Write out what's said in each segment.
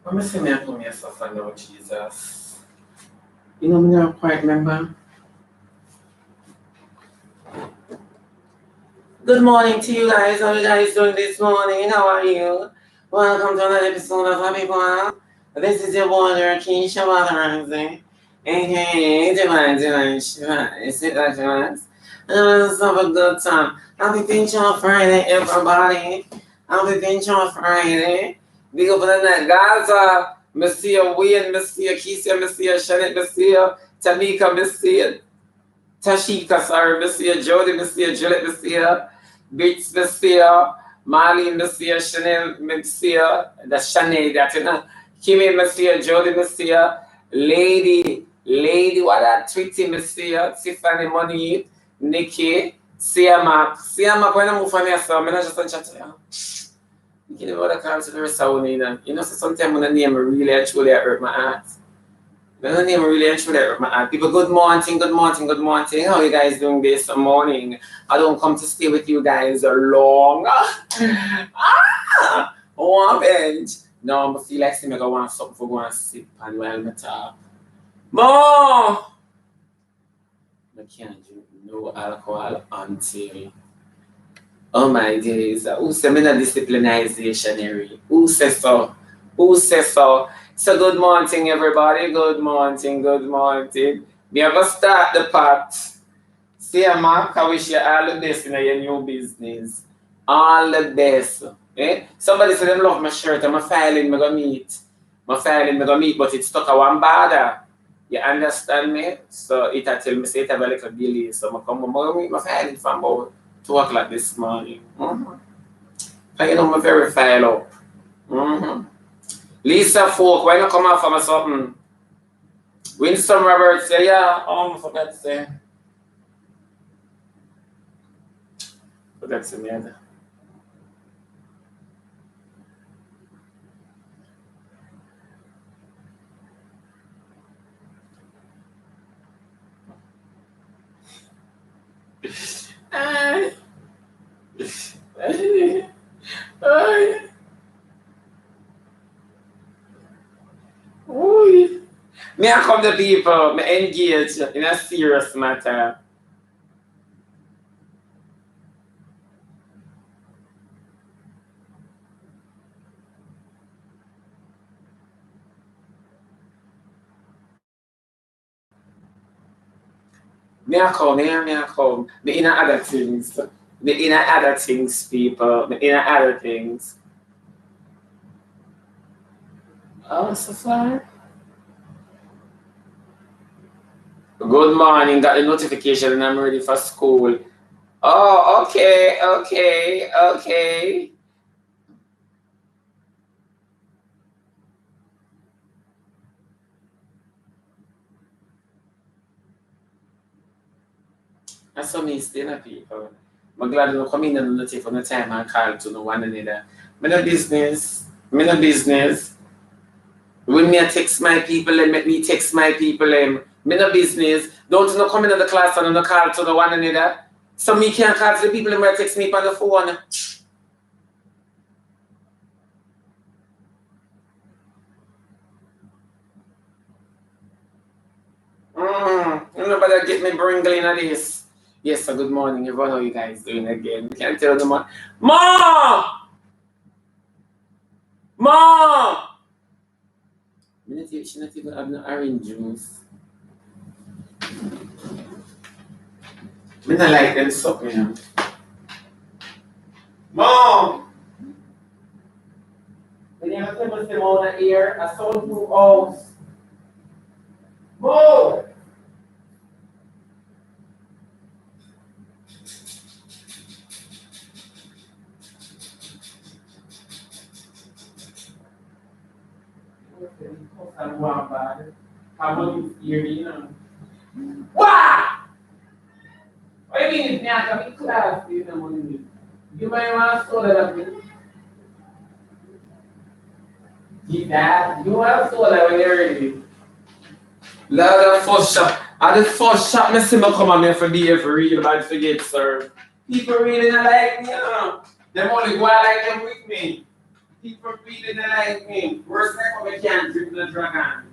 I'm missing me for me suffer now, Jesus. You know, me not quite remember. Good morning to you guys. How are you guys doing this morning? How are you? Welcome to another episode of Happy Corner. This is your boy, your king, Shebada Happy Corner. Let's have a good time. Happy Pinch-Off Friday, everybody. Happy Pinch-Off Friday. Big up on the night, Gaza. Monsieur Wayne, Monsieur Keisha, Monsieur Shannon, Monsieur Tamika, Monsieur Tashika, sorry, Monsieur Jody, Monsieur Juliet, Monsieur Beats, Monsieur Marley, Monsieur Chanel, Monsieur, that's Chanel, that you know. Kimmy, Monsieur Jody, Monsieur Lady, what that Tweety, Monsieur Tiffany, Money, Nikki, Siamak, when I move from here, so I'm not just on chat. You know what I call to the rest of the you know, so sometimes when I name really actually hurt my heart. When I name really actually hurt my heart. People, good morning. How are you guys doing this morning? I don't come to stay with you guys long. One bench. No, I feel like I want something for going to sip and while I talk. More! I can't drink no alcohol until... Oh my days. Who said me not disciplinization area? Who says so? So good morning, everybody. Good morning. Me ever start the pot. See, Mark, I wish you all the best in your new business. All the best. Eh? Somebody said they love my shirt. I'm filing, me go meet. But it's stuck at one border. You understand me? So it tell me say it have a little delay. So I come meet my filing from about 2 o'clock this morning. So you know, I'm very file up. Lisa Folk, why not come out for me something? Winston Roberts say, yeah, I forgot to say. Forgot to say, yeah. Me I come to people, me engage in a serious matter. Me I come. Me in other things. People. Me in other things. Oh, so far. Good morning, got the notification and I'm ready for school. Oh, okay. That's what me still people. I'm glad you come in and not take on the time and call to no one another. Me no business. When me text my people and make me text my people me no business. Don't you know come in the class and no call to no one another. So me can't call to the people and text me on the phone. Nobody get me bringing in this. Yes, so good morning, everyone. How you guys doing again? Can't tell them. Ma! She not even have no orange juice. Me not like them suck me. Mom! When you have to put them on the ear, I saw you out. Mom! And one bad. How about you hear me now? Wow! What do you mean it's not coming class? You know what I mean? You might want to soda that with that. You want to soda when you're ready. Lord, the first shot. At the first shot, I see me come on here for be here for real bad forget, sir. People really not like me, you know. Them only go out like them with me. People feeling like me. Worst time we can't drink the dragon.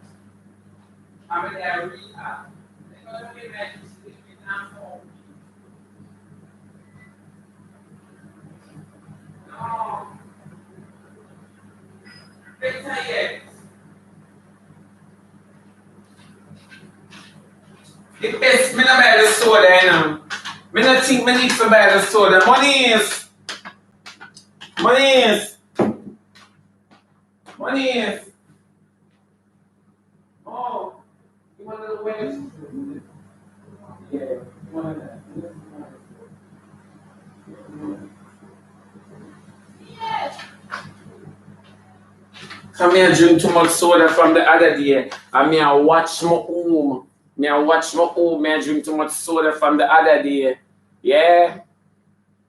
I'm in there rehab. They're going to be like sleeping at home. No. Better yet. The best, me not buy the soda, you know. Me not think me need to buy the soda. Money is. Oh, you want to wear? Yeah, you want that. Yes. Come here, drink too much soda from the other day. And me, I watch my home. Me, I drink too much soda from the other day. Yeah.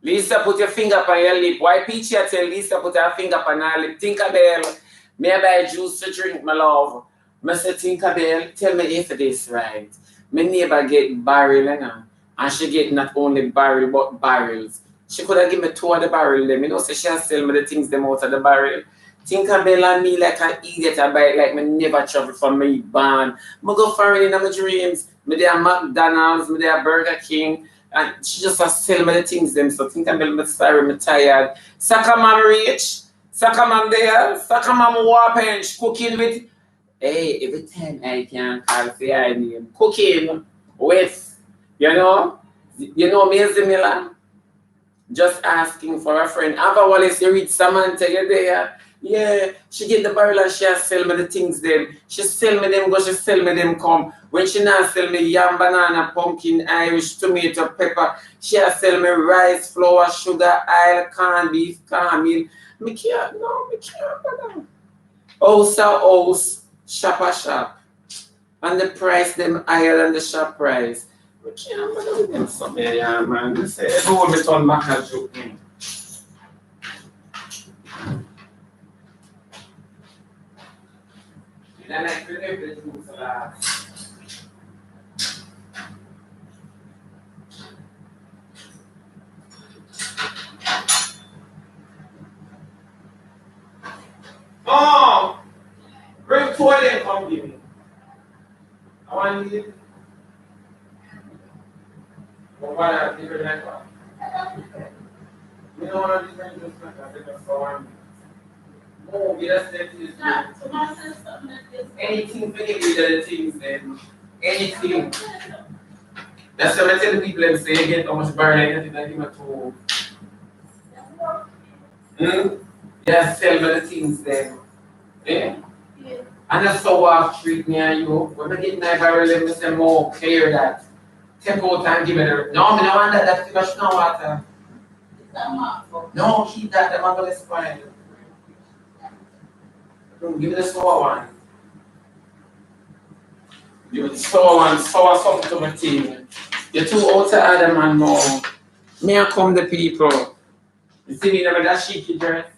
Lisa, put your finger up on your lip. Why Peachy I tell Lisa put her finger up on her lip? Tinkerbell, me I buy juice to drink, my love. I say, Tinkerbell, tell me if this right. My neighbor get barrel, you know, and she get not only barrel, but barrels. She could have given me 2 of the barrel them. You know, so she has sell me the things them out of the barrel. Tinkerbell and me like an idiot, I buy it like me never travel from me band. I go foreign in my dreams. Me there McDonald's, me there Burger King. And she just has sell me the things them. So Tinkerbell me sorry, me tired. Soccer mom rich. Soccer mom there. Soccer mom warping. Cooking with. Hey, every time I can call for your name. Cooking with, you know Maisie Miller? Just asking for a friend. Ava Wallace, you read Samantha, you there? Yeah, she get the barrel and she has sell me the things them. She sell me them go, she sell me them come. When she not sell me yam, banana, pumpkin, Irish, tomato, pepper, she has sell me rice, flour, sugar, oil, corned beef, cornmeal. Me can't, brother. House, shop. And the price them higher than the shop price. We can't bother with them something, yeah, man. They say, everyone me turn back and joke me. And I like to live the juice a lot. Oh! Bring 2 of them, come give me. I want to leave. But why not different like that? You don't want to different just like that, because for 1 minute. No, we just said this. Anything for the things then. Anything. That's what I tell the people and say again how much burn anything that give me to. Just sell me the things then. Yeah. And that's how I treat me and you. When I get my barrel, let me say more clear that. Take out and give me the. No, I don't want that too much no water. No, keep that, the mango is fine. Give me the sour one. Give me the sour one, sour something to my team. You're too out to other man more. Me I come the people. You see me never that cheeky dress.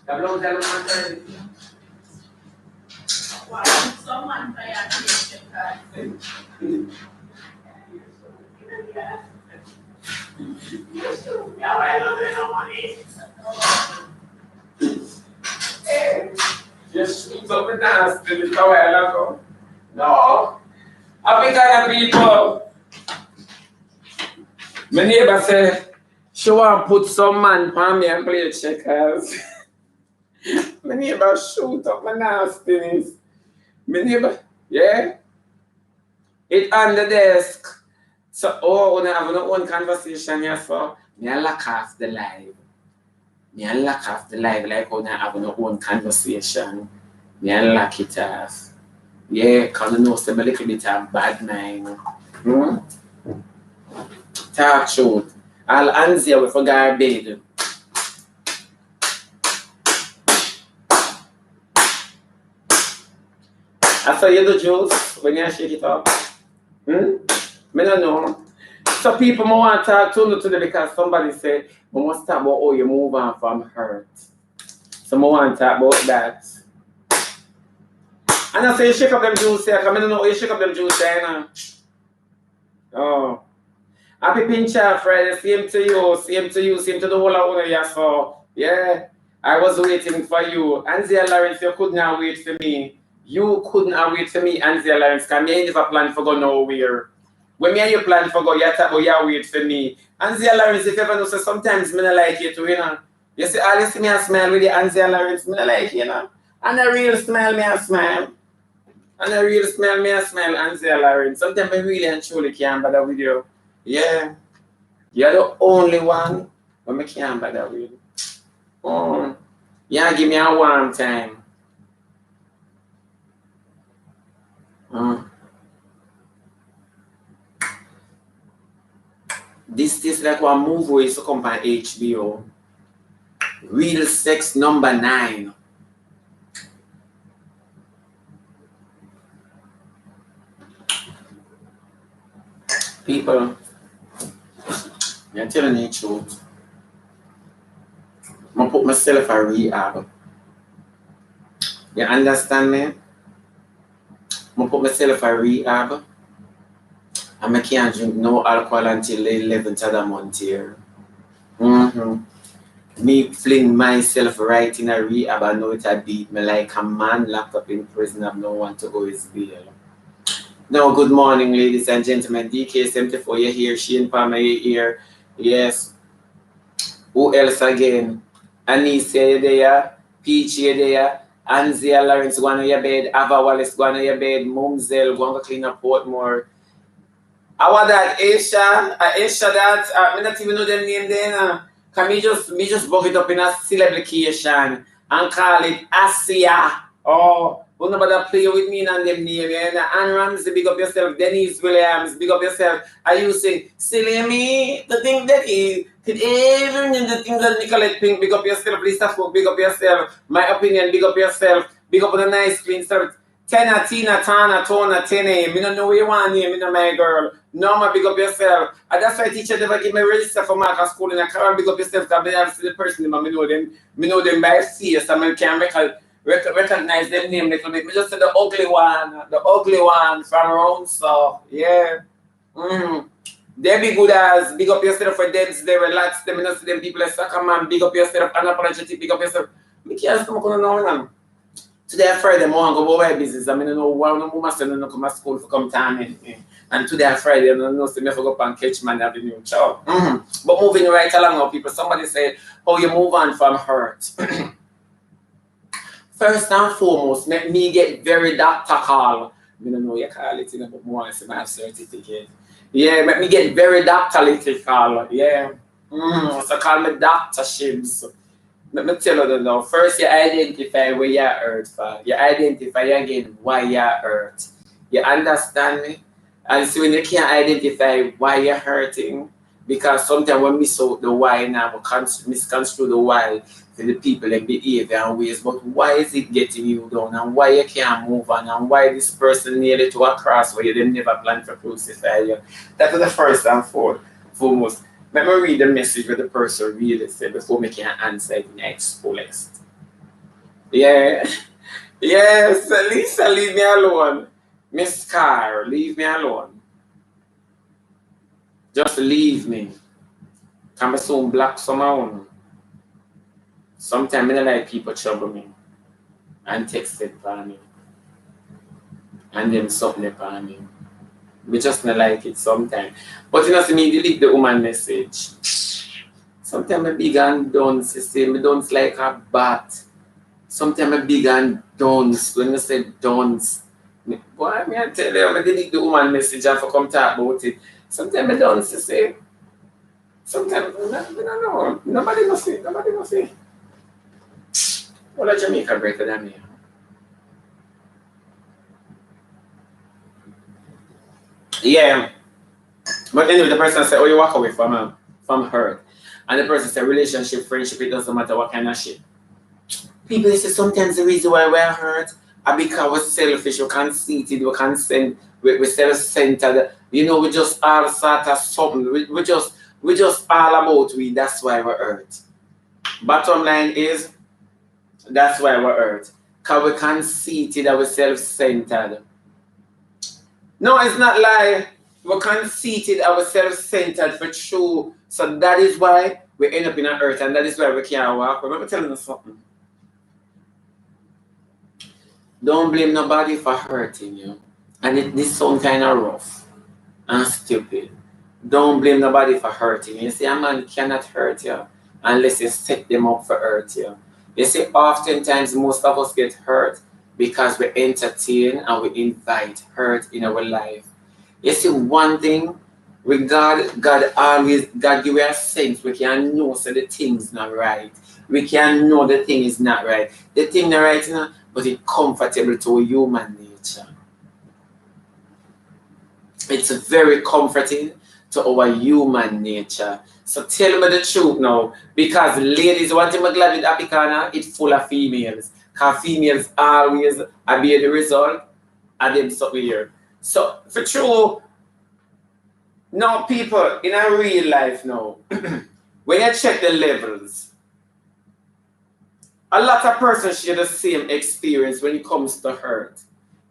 The blouse that looks maternity. Wow, someone by a picture card. Yeah, I don't money. Just shoot up and dance to the tower and go. No. I kind of people. My neighbor said, she want to put some man on me and play checkers. My neighbor shoot up my nastiness. My neighbor, yeah? It on the desk. So, when I have no own conversation here, so I lock off the live. Like when I have no own conversation. I lock it off. Yeah, because I know some a little bit of bad mind. Talk truth. I'll answer you for garbage. I saw you do juice when you shake it up. I don't know. So people want to talk to today because somebody said, we must talk about how you move on from hurt. So I want to talk about that. And I say you shake up them juice here, because I don't know how you shake up them juice here, you know. Oh. Happy pinch off Friday, same to you, same to the whole of you, so Yeah, I was waiting for you. Anzia Lawrence, you could not wait for me. You could not wait for me, Anzia Lawrence, because me never plan for go nowhere. When me and you plan for go, you talk about you wait for me. Anzia Lawrence, if you ever know, so sometimes me not like you too, you know. You see, all you see me a smile with the Anzia Lawrence, me not like you know. And a real smile, me a smile. And a real smile, me a smile, Anzia Lawrence. Sometimes I really and truly can't bother with you. Yeah, you're the only one when I can't bother with. Oh, yeah, give me a warm time. This is like one movie is to come on HBO. Real Sex Number 9. People, you're telling the truth. I'm gonna put myself a rehab. You understand me? I'm gonna put myself a rehab. And I can't drink no alcohol until the 11th of the month here. Me fling myself right in a rehab. I know it had beat me like a man locked up in prison. I no one to go his bail. Now, good morning, ladies and gentlemen. DK74, you're here. Shane Palmer, you're here. Yes. Who else again? Anisia, you're there. Peach, you're there. Anzia Lawrence, go on your bed. Ava Wallace, go on your bed. Mumzel, go on clean up Portmore. Our that Aisha, Aisha that, I not even know them name then. Can me just book it up in a celebration and call it Asia. Oh, who nobody play with me and them name, yeah? Anne Ramsey, big up yourself. Denise Williams, big up yourself. Are you saying, silly me? The thing that is, could even in the things that Nicolette Pink, big up yourself. Lisa Folk, big up yourself. My opinion, big up yourself. Big up on a nice clean service. Tena, Tina, Tana, Tona, Tene. Me don't know where you want name, me know my girl. No, ma big up yourself. And that's why teacher never give me register for Marcus School in a car and big up yourself because I have to see the person, me know them by face, so I can recognize them name a little bit. Me just say the ugly one from around, so yeah. They be good as big up yourself for them, they relax them, you know, see them people like soccer man, big up yourself, unapologetic, big up yourself. Me can't come on now. Today Friday, I want to go about my business. I mean, I know why no mama say no come to school for come time and today Friday, I don't know say me for go up and catch man avenue. Ciao. But moving right along now, people. Somebody say, how you move on from hurt? First and foremost, make me get very doctor call. I don't know you call it, you know, but more I my certificate. Yeah, make me get very doctor little call. Yeah. So call me Dr. Shibs. Let me tell you now. First, you identify where you're hurt for. You identify again why you're hurt. You understand me? And so when you can't identify why you're hurting, because sometimes we miss out the why now, we misconstrue the why to the people and behavior and ways. But why is it getting you down? And why you can't move on? And why this person nearly to a cross where you didn't never plan to crucify you? That is the first and foremost. Let me read the message with the person really said before we can answer it next fullest. Yeah. Yes, Lisa, leave me alone. Miss Carr, leave me alone. Just leave me. Can I soon block someone? Sometimes I don't like people trouble me and text it for me. And then something upon me. We just not like it sometimes. But you know, see me delete the woman message. Sometimes I big and dunce, you see, me dunce like a bat. Sometimes I big and dunce, when you say dunce. Boy, me I tell you, I delete the woman message and for come talk about it. Sometimes I dunce, you see. Sometimes, I don't know, nobody must see. Well, Jamaica greater than me. Yeah. But anyway, the person said, oh, you walk away from hurt. And the person said, relationship, friendship, it doesn't matter what kind of shit. People say sometimes the reason why we're hurt are because we're selfish, we're conceited, we're self-centered. You know, we just all sort of something. We just all about we. That's why we're hurt. Bottom line is, that's why we're hurt. Because we're conceited and we're self-centered. No, it's not like we're conceited and we're self-centered for true. So that is why we end up in an earth, and that is why we can't walk. Remember telling us something. Don't blame nobody for hurting you. And this sounds kind of rough and stupid. Don't blame nobody for hurting you. You see, a man cannot hurt you unless you set them up for hurt you. You see, oftentimes most of us get hurt because we entertain and we invite hurt in our life. You see, one thing with God, God give us a sense. We can know so the thing's not right. We can know the thing is not right. The thing not right, you know, but it's comfortable to human nature. It's very comforting to our human nature. So tell me the truth now, because ladies, one thing I'm glad with Happy Corner, it's full of females. Because females always be the result of them something here. So for true, now people in a real life now, when you check the levels, a lot of persons share the same experience when it comes to hurt,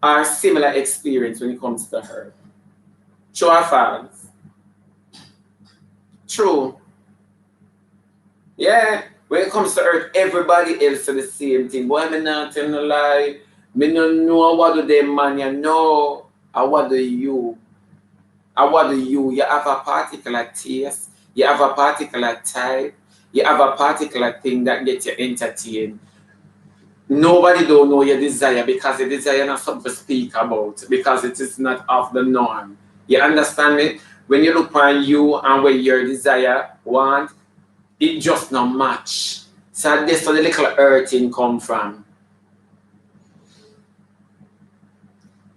or similar experience when it comes to hurt. True or false? True. Yeah, when it comes to hurt, everybody else do the same thing. Boy, I'm not telling a lie. Me no know what do them man, you know. And what do you? And what do you? You have a particular taste. You have a particular type. You have a particular thing that gets you entertained. Nobody don't know your desire because your desire is not something to speak about because it is not of the norm. You understand me? When you look on you and where your desire want, it just not match. So that's where the little hurting come from.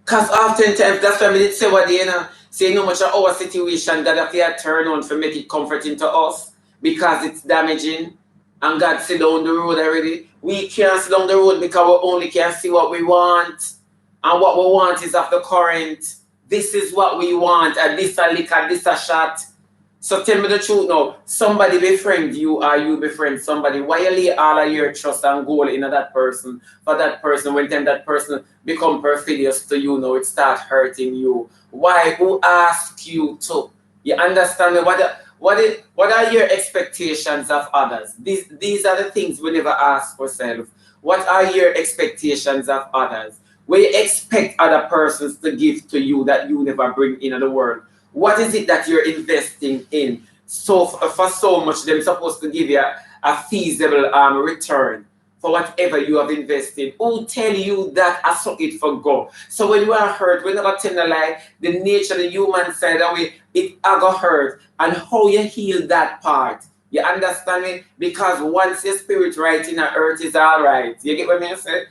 Because oftentimes, that's why we did say what they, you know, say no much of our situation, God have to turn on to make it comforting to us because it's damaging. And God sit down the road already. We can't sit down the road because we only can see what we want. And what we want is of the current. This is what we want. And this a lick and this a shot. So tell me the truth now. Somebody befriend you or you befriend somebody. Why you lay all of your trust and goal in that person? For that person, when then that person become perfidious to you now, it start hurting you. Why? Who asked you to? You understand me? What are your expectations of others? These are the things we never ask ourselves. What are your expectations of others? What you expect other persons to give to you that you never bring into the world? What is it that you're investing in? So for so much, they're supposed to give you a feasible return for whatever you have invested. Who tell you that I saw it for go? So when we are hurt, we're not telling a lie. The nature, the human side of it got hurt. And how you heal that part. You understand me? Because once your spirit right in the earth is all right. You get what I say?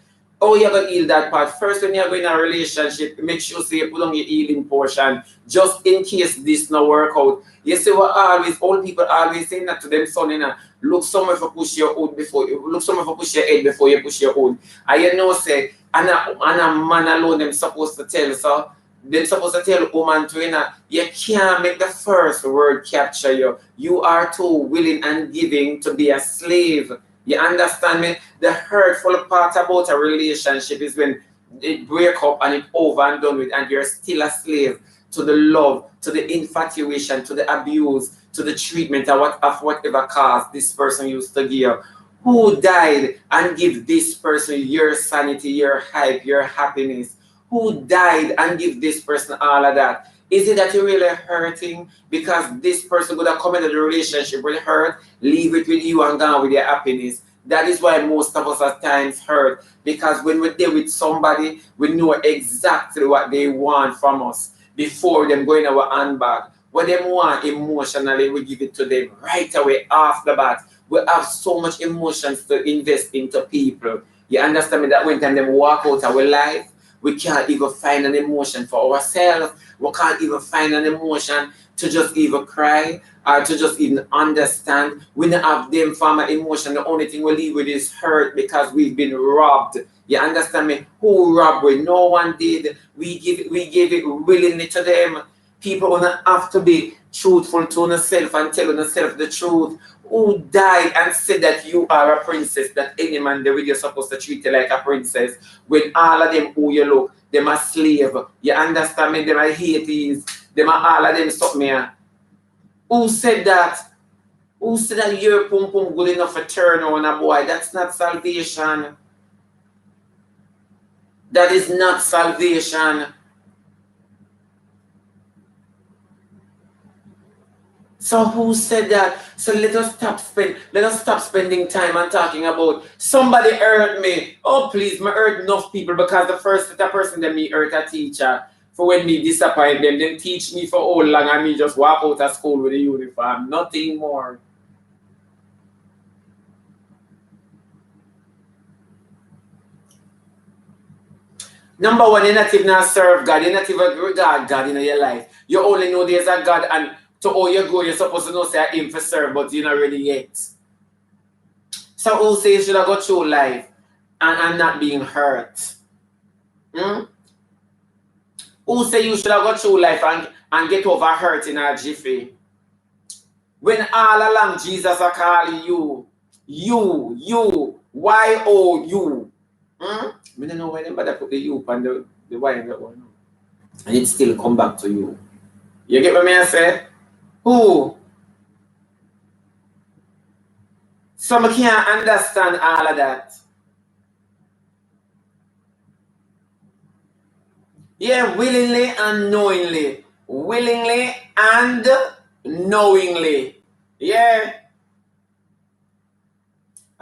Oh, you're going to heal that part. First, when you're going in a relationship, make sure you put on your healing portion, just in case this no work out. You see what old people always saying that to them, son, you know, look somewhere for push your own before you, look somewhere for push your head before you push your own. And you know, say, and a man alone, them supposed to tell, so they're supposed to tell a woman to, you know, you can't make the first word capture you. You are too willing and giving to be a slave. You understand me? The hurtful part about a relationship is when it break up and it's over and done with and you're still a slave to the love, to the infatuation, to the abuse, to the treatment of whatever cause this person used to give. Who died and give this person your sanity, your hype, your happiness? Who died and give this person all of that? Is it that you're really hurting because this person would have come into the relationship with hurt, leave it with you and gone with your happiness? That is why most of us at times hurt, because when we're there with somebody, we know exactly what they want from us before them going our handbag. What they want emotionally, we give it to them right away off the bat. We have so much emotions to invest into people. You understand me? That when time them walk out our life, we can't even find an emotion for ourselves. We can't even find an emotion to just even cry or to just even understand. We don't have them form of emotion. The only thing we leave with is hurt because we've been robbed. You understand me? Who robbed we? No one did. We gave it willingly to them. People don't have to be truthful to themselves and tell themselves the truth. Who died and said that you are a princess, that any man there with you're supposed to treat you like a princess, when all of them who you look, them are slave. You understand me? Them are Hades. Them are all of them something here. Who said that? Who said that your pum pum good enough for turn on a boy? That's not salvation. That is not salvation. So who said that? So let us stop spending time and talking about somebody hurt me. Oh please, me hurt enough people because the first person that me hurt a teacher for when me disappoint them, then teach me for all long and me just walk out of school with a uniform. Nothing more. Number one, you're not even serve God, you're not even regard God in your life. You only know there's a God, and to all you go, you're supposed to know say him for serve, but you're not ready yet. So who says you should have got through life and not being hurt? Who say you should have got through life and get over hurt in a jiffy? When all along Jesus are calling you, Y-O-U. I don't know why they better put the U on the Y in that one. And it still come back to you. You get what I say? Who? Some can't understand all of that. Yeah, willingly and knowingly. Willingly and knowingly. Yeah.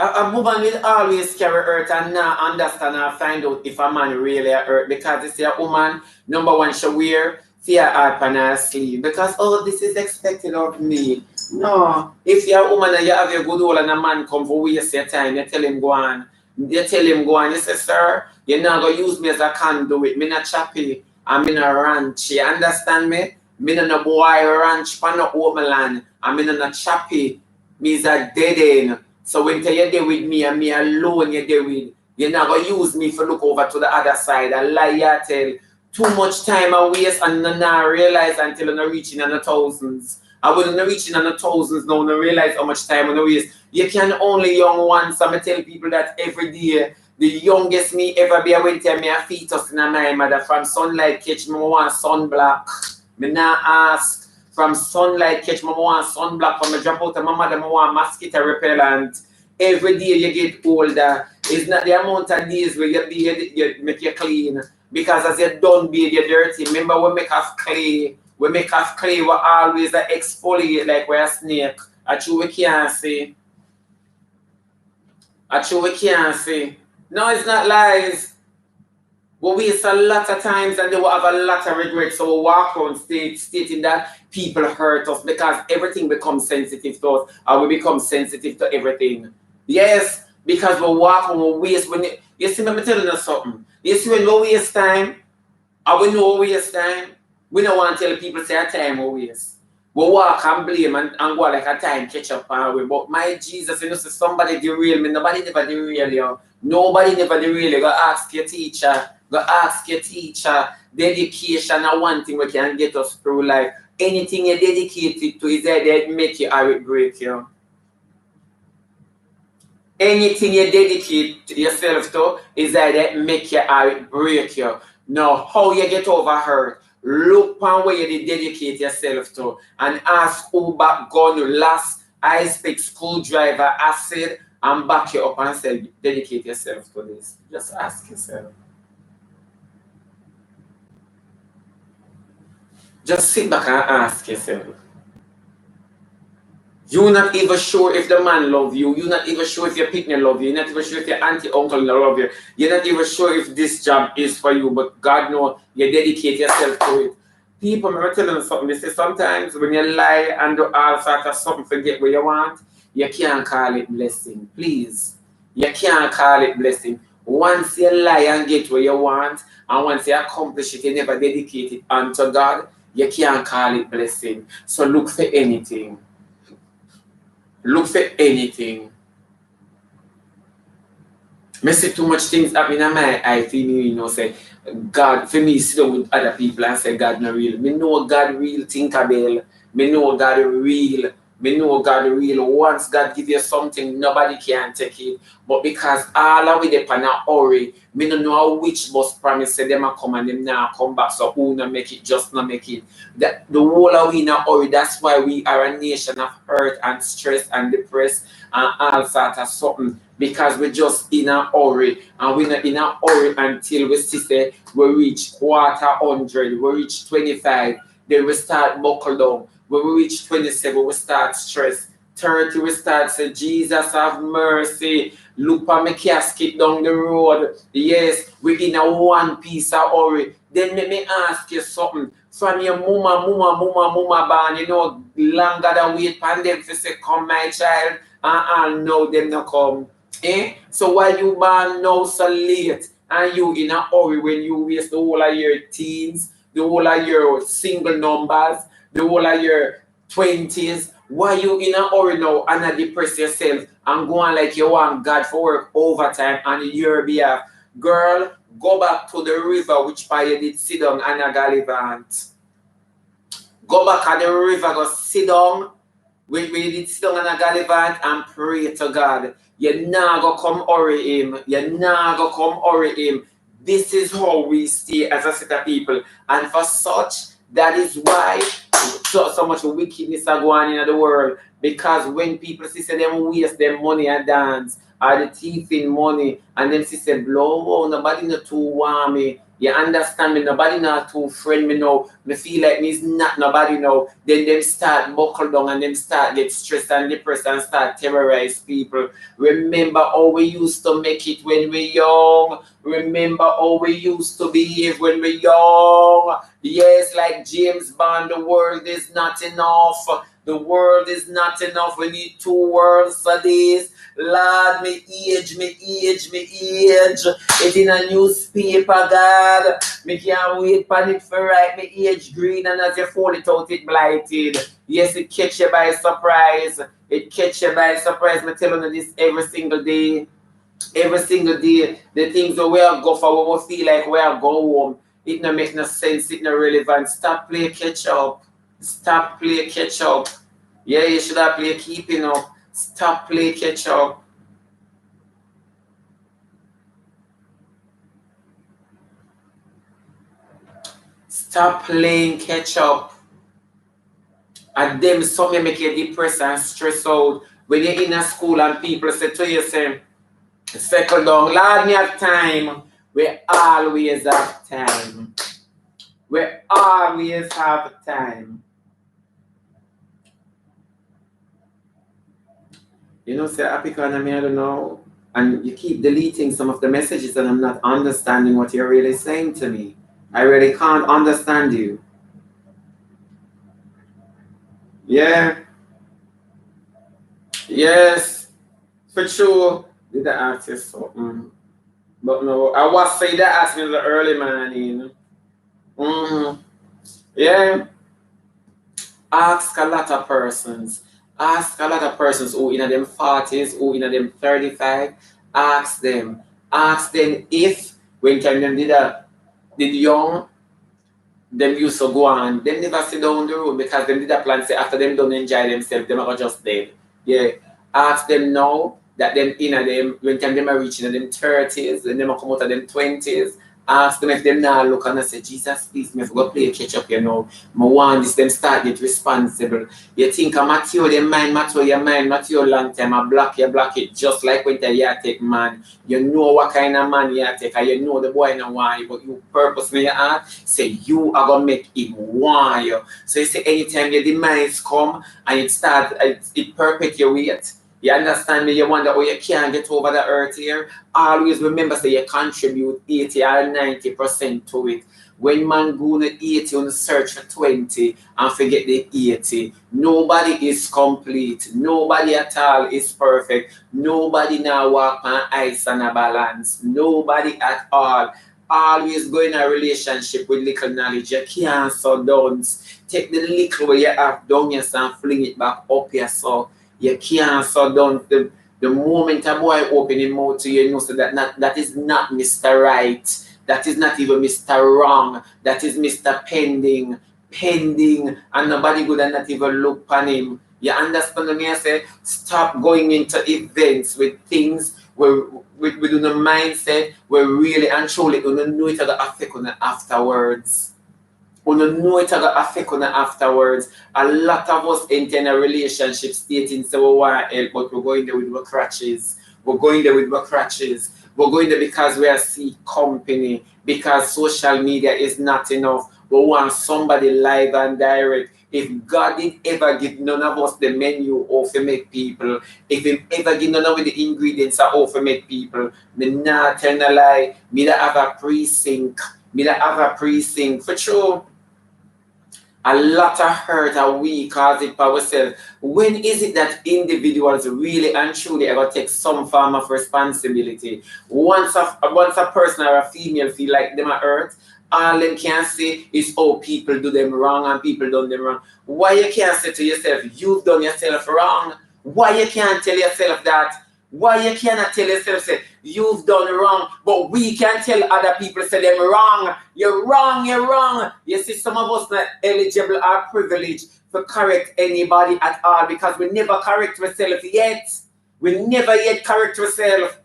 A woman will always carry hurt and not understand or find out if a man really hurt, because they say a woman, number one, she wear fear up on her sleeve because, oh, this is expected of me. No. If you're a woman and you have your good old and a man come for waste your time, you tell him go on. You tell him go on. You say, sir, you're not going to use me as a conduit. Me not choppy and me not ranch. You understand me? Me not boy ranch pan no open land and me not choppy. Me is a dead end. So when you're there with me and me alone, you're there with, you're not going to use me for look over to the other side and lie you tell. Too much time I waste and not realize until I'm reaching in the thousands. I wouldn't reach in the thousands now and realize how much time I waste. You can only young once. I'm tell people that every day. The youngest me ever be, I went to me a fetus in my mother. From sunlight catch me want sunblock. Me not ask. From sunlight catch me want sunblock. From me drop out of my mother, me want mosquito repellent. Every day you get older. It's not the amount of days where you make you clean. Because as you done bathe, you're dirty. Remember we make us clay. We make us clay. We always exfoliate like we're a snake. Actually we can't see. Actually we can't see. No, it's not lies. We waste a lot of times and they will have a lot of regrets. So we walk around stating that people hurt us because everything becomes sensitive to us, or we become sensitive to everything. Yes, because we walk and we waste. You see, I'm telling you something. You see, when we waste time, or we know we waste time, we don't want to tell people say a time we waste. We walk and blame and go like a time catch up and we. But my Jesus, you know, so somebody derail me. Nobody never derail you. Nobody never derail you. Go ask your teacher. Go ask your teacher. Dedication is one thing we can get us through life. Anything you're dedicated to is either it make you or it break you. Anything you dedicate yourself to is either it make you or it break you. Now, how you get over hurt? Look on where you dedicate yourself to and ask who back gun last ice pick screwdriver acid and back you up and say dedicate yourself to this. Just ask yourself. Just sit back and ask yourself. You're not even sure if the man love you. You're not even sure if your partner love you. You're not even sure if your auntie, uncle love you. You're not even sure if this job is for you. But God knows you dedicate yourself to it. People, I'm telling you something. They say sometimes when you lie and do all sorts of something to get what you want, you can't call it blessing. Please. You can't call it blessing. Once you lie and get what you want, and once you accomplish it, you never dedicate it unto God, you can't call it blessing. So look for anything. Look for anything. I see too much things happening in my eye for me, you know, say, God, for me, sit down with other people and say, God not real. Me know God real, think about. Me know God real. Me know God really once God give you something, nobody can take it. But because all of we depend on hurry, me no know which bus promise say them a come and them now come back. So who not make it, just not make it. The whole of we in a hurry. That's why we are a nation of hurt and stress and depressed and all sort of something. Because we just in a hurry, and we're not in a hurry until we see say we reach 100, we reach 25, then we start buckle down. When we reach 27, we start stress. 30, we start say, Jesus have mercy. Look at my casket down the road. Yes, we in a one piece of hurry. Then let me ask you something. From your mama born, you know, longer than wait for them to say, come my child, and I'll know them not come. Eh? So why you born now so late? And you in a hurry when you waste the whole of your teens, the whole of your single numbers, the whole of your 20s? Why you in a hurry now and not depress yourself and go on like you want God for work overtime on your behalf? Girl, go back to the river which part you did sit down and a gallivant. Go back at the river, go sit down. When you did sit down on a gallivant and pray to God. You nah go come hurry him. You nah go come hurry him. This is how we stay as a set of people. And for such, that is why so much wickedness are going on in the world. Because when people see them waste their money and dance, or the thief in money, and then she said, blow, oh, nobody not too want me. You understand me? Nobody not too friend me now. Me feel like me's not nobody now. Then them start buckle down and them start get stressed and depressed and start terrorize people. Remember how we used to make it when we young. Remember how we used to behave when we young. Yes, like James Bond, the world is not enough. The world is not enough. We need 2 worlds for this. Lord, me age. It's in a newspaper, God. Me can't wait for it for write me age green, and as you fold it out, it blighted. Yes, it catch you by surprise. It catch you by surprise. Me telling you this every single day. Every single day, the things that we are go for, we feel like we are go home. It no make no sense, it no relevant. Stop play catch up. Stop play catch up. Yeah, you should have play keeping up. Stop play catch up. Stop playing catch up. And them some make you depressed and stressed out. When you're in a school and people say to you, say, settle down, Lord, me have time. We always have time. We always have time. You know, say Happy Corner, I don't know. And you keep deleting some of the messages and I'm not understanding what you're really saying to me. I really can't understand you. Yeah. Yes. For sure. Did I ask you something? But no, I was saying that asked me in the early morning. Yeah. Ask a lot of persons. Ask a lot of persons who in them 40s, who in them 35. Ask them if when time them did young, them used to go on. Them never sit down the road because them did a plan say after them don't enjoy themselves, them are just dead. Yeah. Ask them now that them in them when time them are reaching them 30s, and them come out of them 20s. Ask them if them now look and I say, Jesus, please, me go play catch up, you know. I want this, them start get responsible. You think I mature your mind, mature long time, I block it. Just like when you take man. You know what kind of man you take, and you know the boy no want you, but you purpose in your heart, say you are going to make him want you. So you say anytime your demise come, and it perpetuates. You understand me? You wonder how you can't get over the earth here. Always remember, say you contribute 80 or 90% to it. When man go to 80, on search for 20 and forget the 80. Nobody is complete. Nobody at all is perfect. Nobody now walk on ice and a balance. Nobody at all. Always go in a relationship with little knowledge. You can't so don't. Take the little where you have down yourself and fling it back up yourself. You can't so down. The moment a boy open his mouth to you, you know so that is not Mr. Right. That is not even Mr. Wrong. That is Mr. Pending. And nobody good and not even look on him. You understand me? I say, stop going into events with things where within a mindset where really and truly you know it will affect on afterwards. You know it will affect on afterwards. A lot of us enter in a relationship stating so we want help, but we're going there with our crutches. We're going there with our crutches. We're going there because we are seek company, because social media is not enough. We want somebody live and direct. If God did ever give none of us the menu of to make people, if He ever give none of us the ingredients of to make people, me not tell a lie, me that have a precinct, for sure. A lot of hurt and we cause it by ourselves. When is it that individuals really and truly are going to take some form of responsibility? Once a person or a female feel like them are hurt, all them can say is, oh, people do them wrong and people done them wrong. Why you can't say to yourself, you've done yourself wrong? Why you can't tell yourself that? Why you cannot tell yourself, say, you've done wrong, but we can tell other people, say them wrong. You're wrong, you're wrong. You see, some of us not eligible or privileged to correct anybody at all because we never correct ourselves yet. We never yet correct ourselves.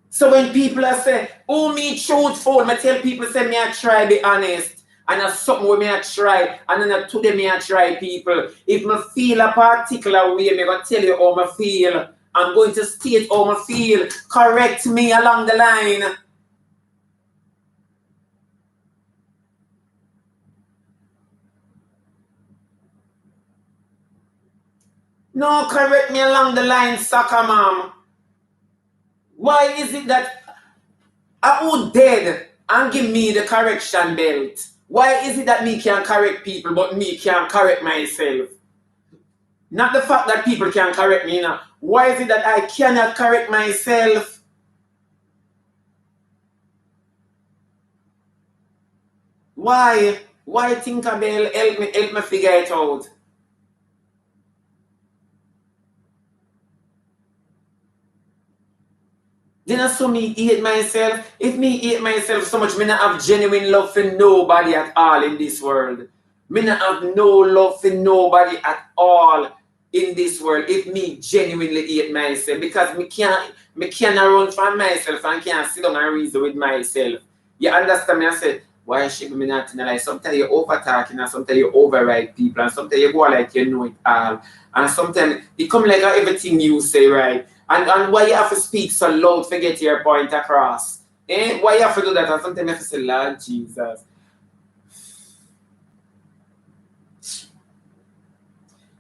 So when people are saying, oh, me truthful, I tell people, say, me I try be honest. And that's something where me I try. And then today me I try people. If I feel a particular way, I'm going to tell you how I feel. I'm going to state how I feel. Correct me along the line. No, correct me along the line, soccer mom. Why is it that I would dead and give me the correction belt? Why is it that me can't correct people but me can't correct myself? Not the fact that people can correct me now. Why is it that I cannot correct myself? Why? Why Tinkerbell help me figure it out? Then I saw me hate myself. If me hate myself so much, me not have genuine love for nobody at all in this world. Me not have no love for nobody at all in this world if me genuinely hate myself, because me can't run from myself and can't sit down and reason with myself. You understand me? I said, why should me not know? Like sometimes you're over talking and sometimes you override people and sometimes you go like you know it all. And sometimes it come like everything you say right. And why you have to speak so loud to get your point across? Why you have to do that? And sometimes you have to say, Lord Jesus.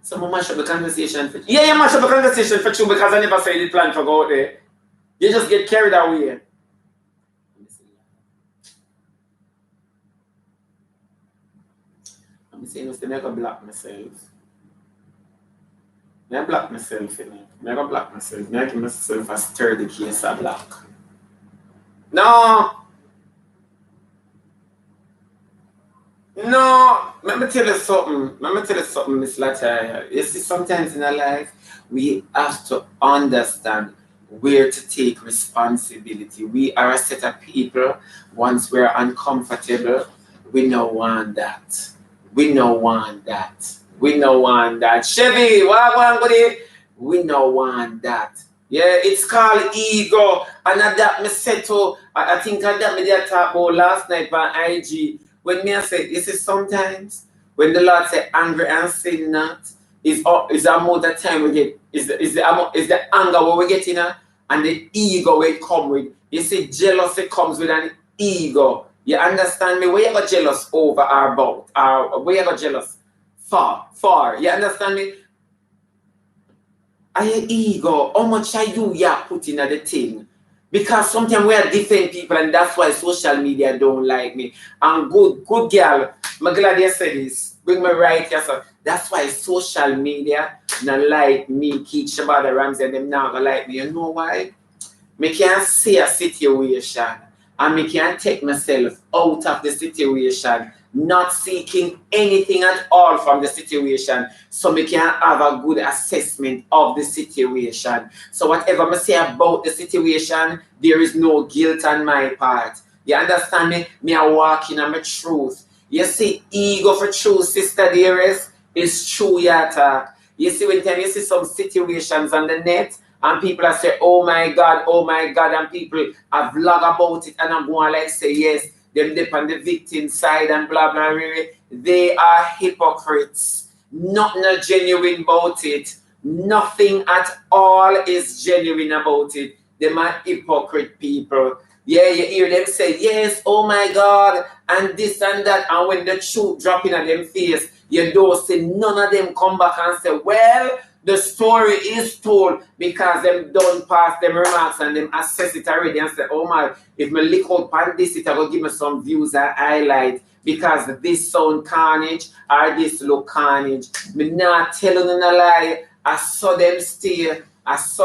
So I mash up the conversation for you. Yeah, you mash up the conversation for you because I never said the plan for go out there. You just get carried away. I'm saying I make a block myself. I block myself, you know. I block myself. I give myself a sturdy case of block. No! No! Let me tell you something, Miss Lataya. You see, sometimes in our life, we have to understand where to take responsibility. We are a set of people. Once we're uncomfortable, we don't want that. We don't want that. We don't want that. Chevy, what want with it? We don't want that. Yeah, it's called ego. And that me said to, I think that me did talk about last night by IG. When me I said, you see, sometimes when the Lord say angry and sin not, is the amount of time we get, is the anger what we get in and the ego we come with. You see, jealousy comes with an ego. You understand me? Where you got jealous over or about? Or where you got jealous for? You understand me? And your ego, how much are you putting at the thing? Because sometimes we are different people and that's why social media don't like me. And good girl, I'm glad you said this. Bring me right here. So that's why social media not like me, Keith Shebada Ramsey, and them not gonna like me. You know why? Me can't see a situation and me can't take myself out of the situation, not seeking anything at all from the situation, so me can have a good assessment of the situation. So whatever I say about the situation, there is no guilt on my part. You understand me? Me are walking on my truth. You see, ego for truth, sister dearest, It's true, Yata. You see, when you see some situations on the net, and people are say, oh my God, and people have vlog about it, and I'm going like say, yes, them dip on the victim side and blah, blah, blah. They are hypocrites. Not genuine about it. Nothing at all is genuine about it. Them are hypocrite people. Yeah, you hear them say, yes, oh my God, and this and that, and when the truth drop in at them face, you don't see none of them come back and say, well, the story is told, because them don't pass them remarks and them assess it already and say, oh my, if me lick out on this, it will give me some views and highlight because this sound carnage or this look carnage. Me not telling them a lie. I saw them stay. That's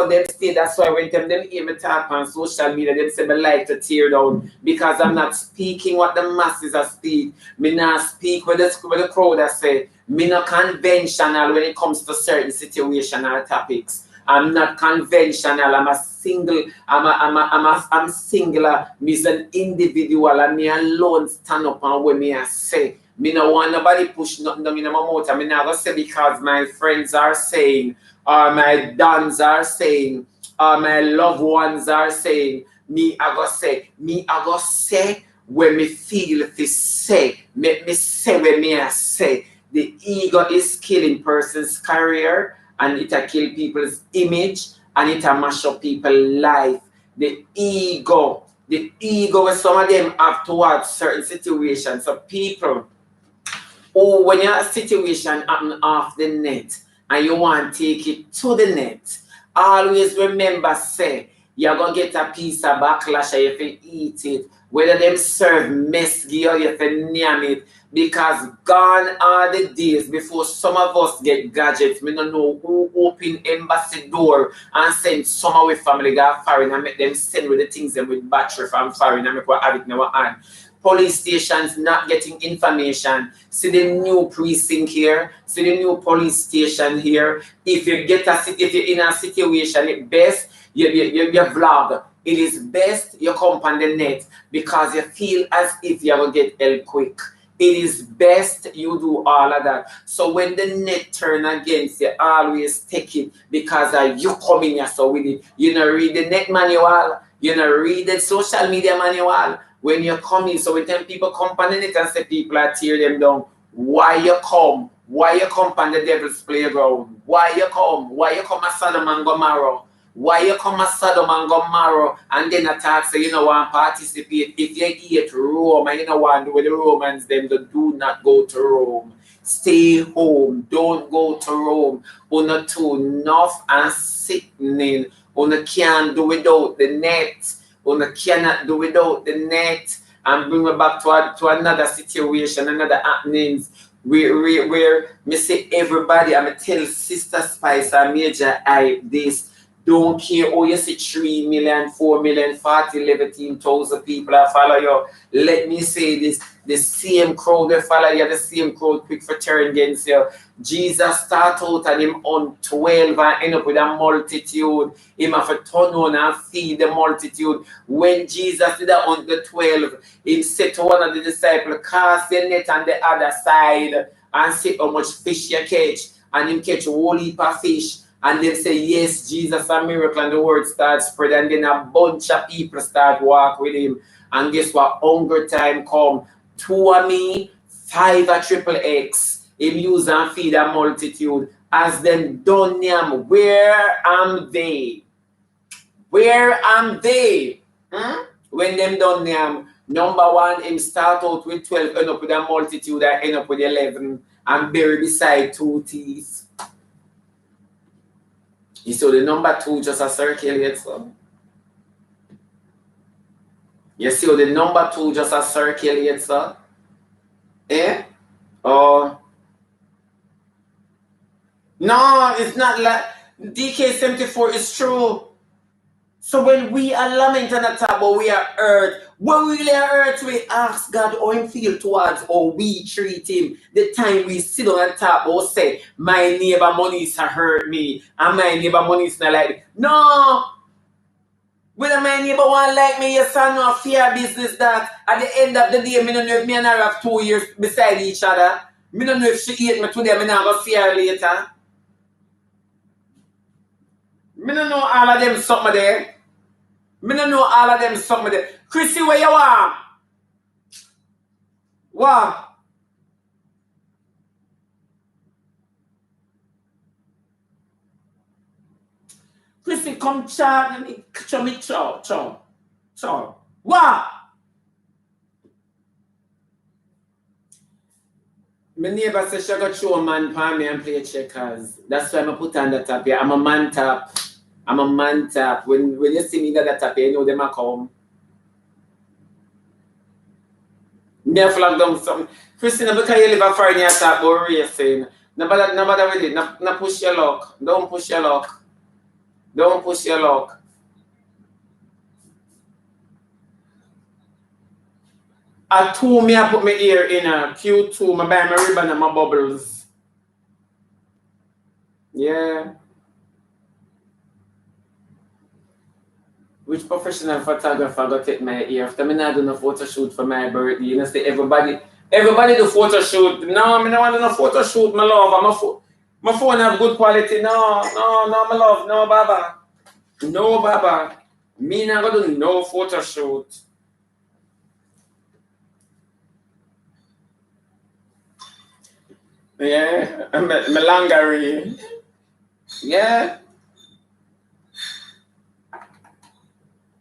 why when them hear me talk on social media, them say me like to tear down because I'm not speaking what the masses are speak. Me not speak with the crowd I say. Me not conventional when it comes to certain situational topics. I'm not conventional. I'm a single. I'm singular. Me's an individual, and me alone stand up and when me I say. Me no want nobody push nothing in my mouth. I mean, I go say because my friends are saying, or my dons are saying, or my loved ones are saying. Me I go say when me feel to say. Make me say when me I say. The ego is killing person's career, and it a kill people's image, and it a mash up people's life. The ego where some of them have towards certain situations. So people, when your situation happen off the net and you want to take it to the net, always remember say you're gonna get a piece of backlash and you can eat it. Whether them serve mesgy or you can name it, because gone are the days before some of us get gadgets. Me don't know who open embassy door and send some of our family go foreign and make them send with the things them with battery from foreign and make what have it in our hand. Police stations not getting information. See the new precinct here. See the new police station here. If you're in a situation, it's best you vlog. It is best you come on the net because you feel as if you're gonna get help quick. It is best you do all of that. So when the net turn against you, always take it because you come in here so with it. You know, read the net manual. You know, read the social media manual. When you come in, so when them people come on the net and say people are tear them down, why you come? Why you come on the devil's playground? Why you come? Why you come as Sodom and Gomorrah? Why you come as Sodom and Gomorrah and then attack say you know want participate? If you eat Rome and you know want to do with the Romans, then do not go to Rome. Stay home. Don't go to Rome. Una too enough and sickening. Una can't do without the net. Una cannot do without the net. And bring me back to another situation, another happenings where me say everybody, I'm tell Sister Spice and Major I this. Don't care, oh, you see 3 million, 4 million, 40, 11,000 people that follow you. Let me say this, the same crowd that follow you, the same crowd quick for turn against you. Jesus start out and him on 12 and end up with a multitude. Him have to turn on and feed the multitude. When Jesus did that on the 12, he said to one of the disciples, cast your net on the other side and see how much fish you catch. And him catch a whole heap of fish. And they say, yes, Jesus a miracle, and the word starts spread, and then a bunch of people start walk with him. And guess what? Hunger time come. 2 of me, 5 a triple X. Him use and feed a multitude. As them done yam, where am they? Where am they? When them done yam, number 1, him start out with 12, end up with a multitude, and end up with 11, and bury beside 2 thieves. You saw the number 2 just a circulate, so. You see the number 2 just a circulate, so. Eh? Oh. No, it's not like DK74 is true. So when we are lamenting at the top, but we are hurt, when we are hurt, we ask God how him feel towards how we treat him. The time we sit on the top, or say, my neighbor Monisa hurt me, and my neighbor Monisa like me. No! Whether my neighbor want like me, yes or no, fear business that at the end of the day, me don't know if me and her have 2 years beside each other. Me don't know if she ate me today, me not go see her later. Me don't know all of them something there. Me don't know all of them something there. Chrissy, where you are? What? Chrissy, come chat and show me chow. What? My neighbor said she got show a man for me and play checkers. That's why I put on the top here. I'm a man tap. When you see me that tap here, you know them a come. Me a flag down something. Christina, because you live a foreign you talk about racing. No bother with it. No push your luck. Don't push your luck. Don't push your luck. At 2, me I put my ear in a Q2, I buy my ribbon and my bubbles. Yeah. Which professional photographer got take my ear? After me not do no photo shoot for my birthday, you know, say everybody do photo shoot. No, me no want to do no photo shoot, my love. My phone have good quality. No, my love. No, Baba. No, Baba. Me not gonna do no photo shoot. Yeah, melangerie. Yeah.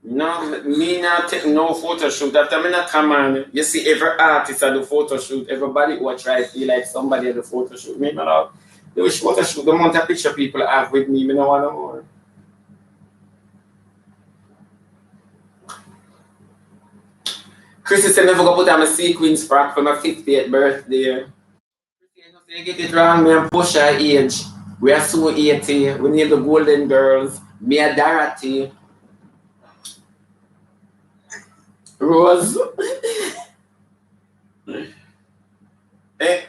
No, me not take no photo shoot. After me not come on, you see every artist at the photo shoot. Everybody who try to feel like somebody at the photo shoot. Me not. The wish photo shoot, the amount of picture people have with me no want no more. Chrissy said never go put on my sequins frock for my 50th birthday. You get it wrong, me and push our age. We are so 80. We need the golden girls. Me and Dorothy. Rose. Eh?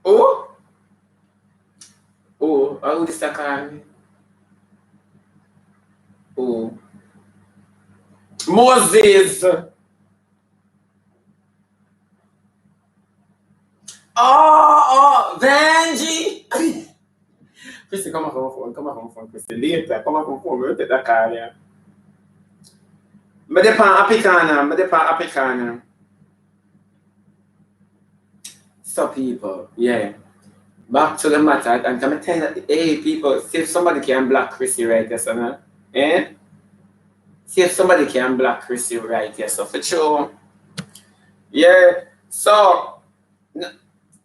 Oh? Oh, how this a call me? Oh. Moses. Oh, Vanjie. Chrissy, come on phone, Chrissy. Later, come on phone, we'll take that call, yeah. Me dey pan Happy Corner. So people, yeah. Back to the matter, and can I tell you, hey people, see if somebody can block Chrissy right there, so eh? See if somebody can block Chrissy right here, so for sure. Yeah, so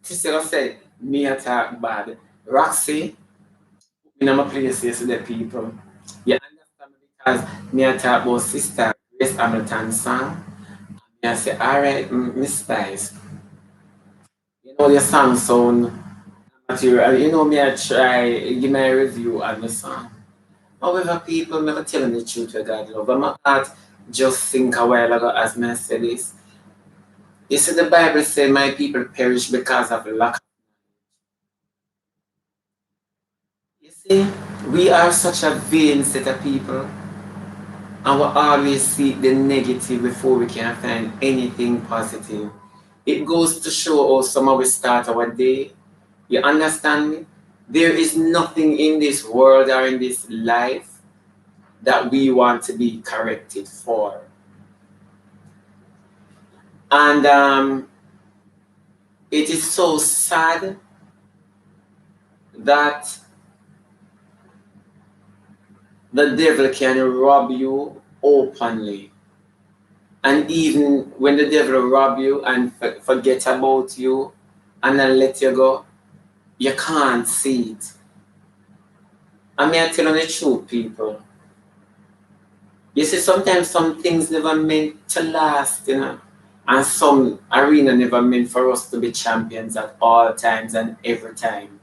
Chrissy just said, me attack bad. Roxy, in my place yesterday, people. You understand me because me attack about sister Grace Hamilton song. Me I say, alright, Miss Spice. You know the song sound material. You know me I try give my review on the song. However, people never telling the truth with God love. My heart just think a while ago as me I say this. You see the Bible say my people perish because of lack. You see, we are such a vain set of people and we always seek the negative before we can find anything positive. It goes to show how some of us start our day. You understand me? There is nothing in this world or in this life that we want to be corrected for. And it is so sad that the devil can rob you openly. And even when the devil rob you and forget about you and then let you go, you can't see it. I mean, I tell you the truth, people. You see, sometimes some things never meant to last, you know. And some arena never meant for us to be champions at all times and every time.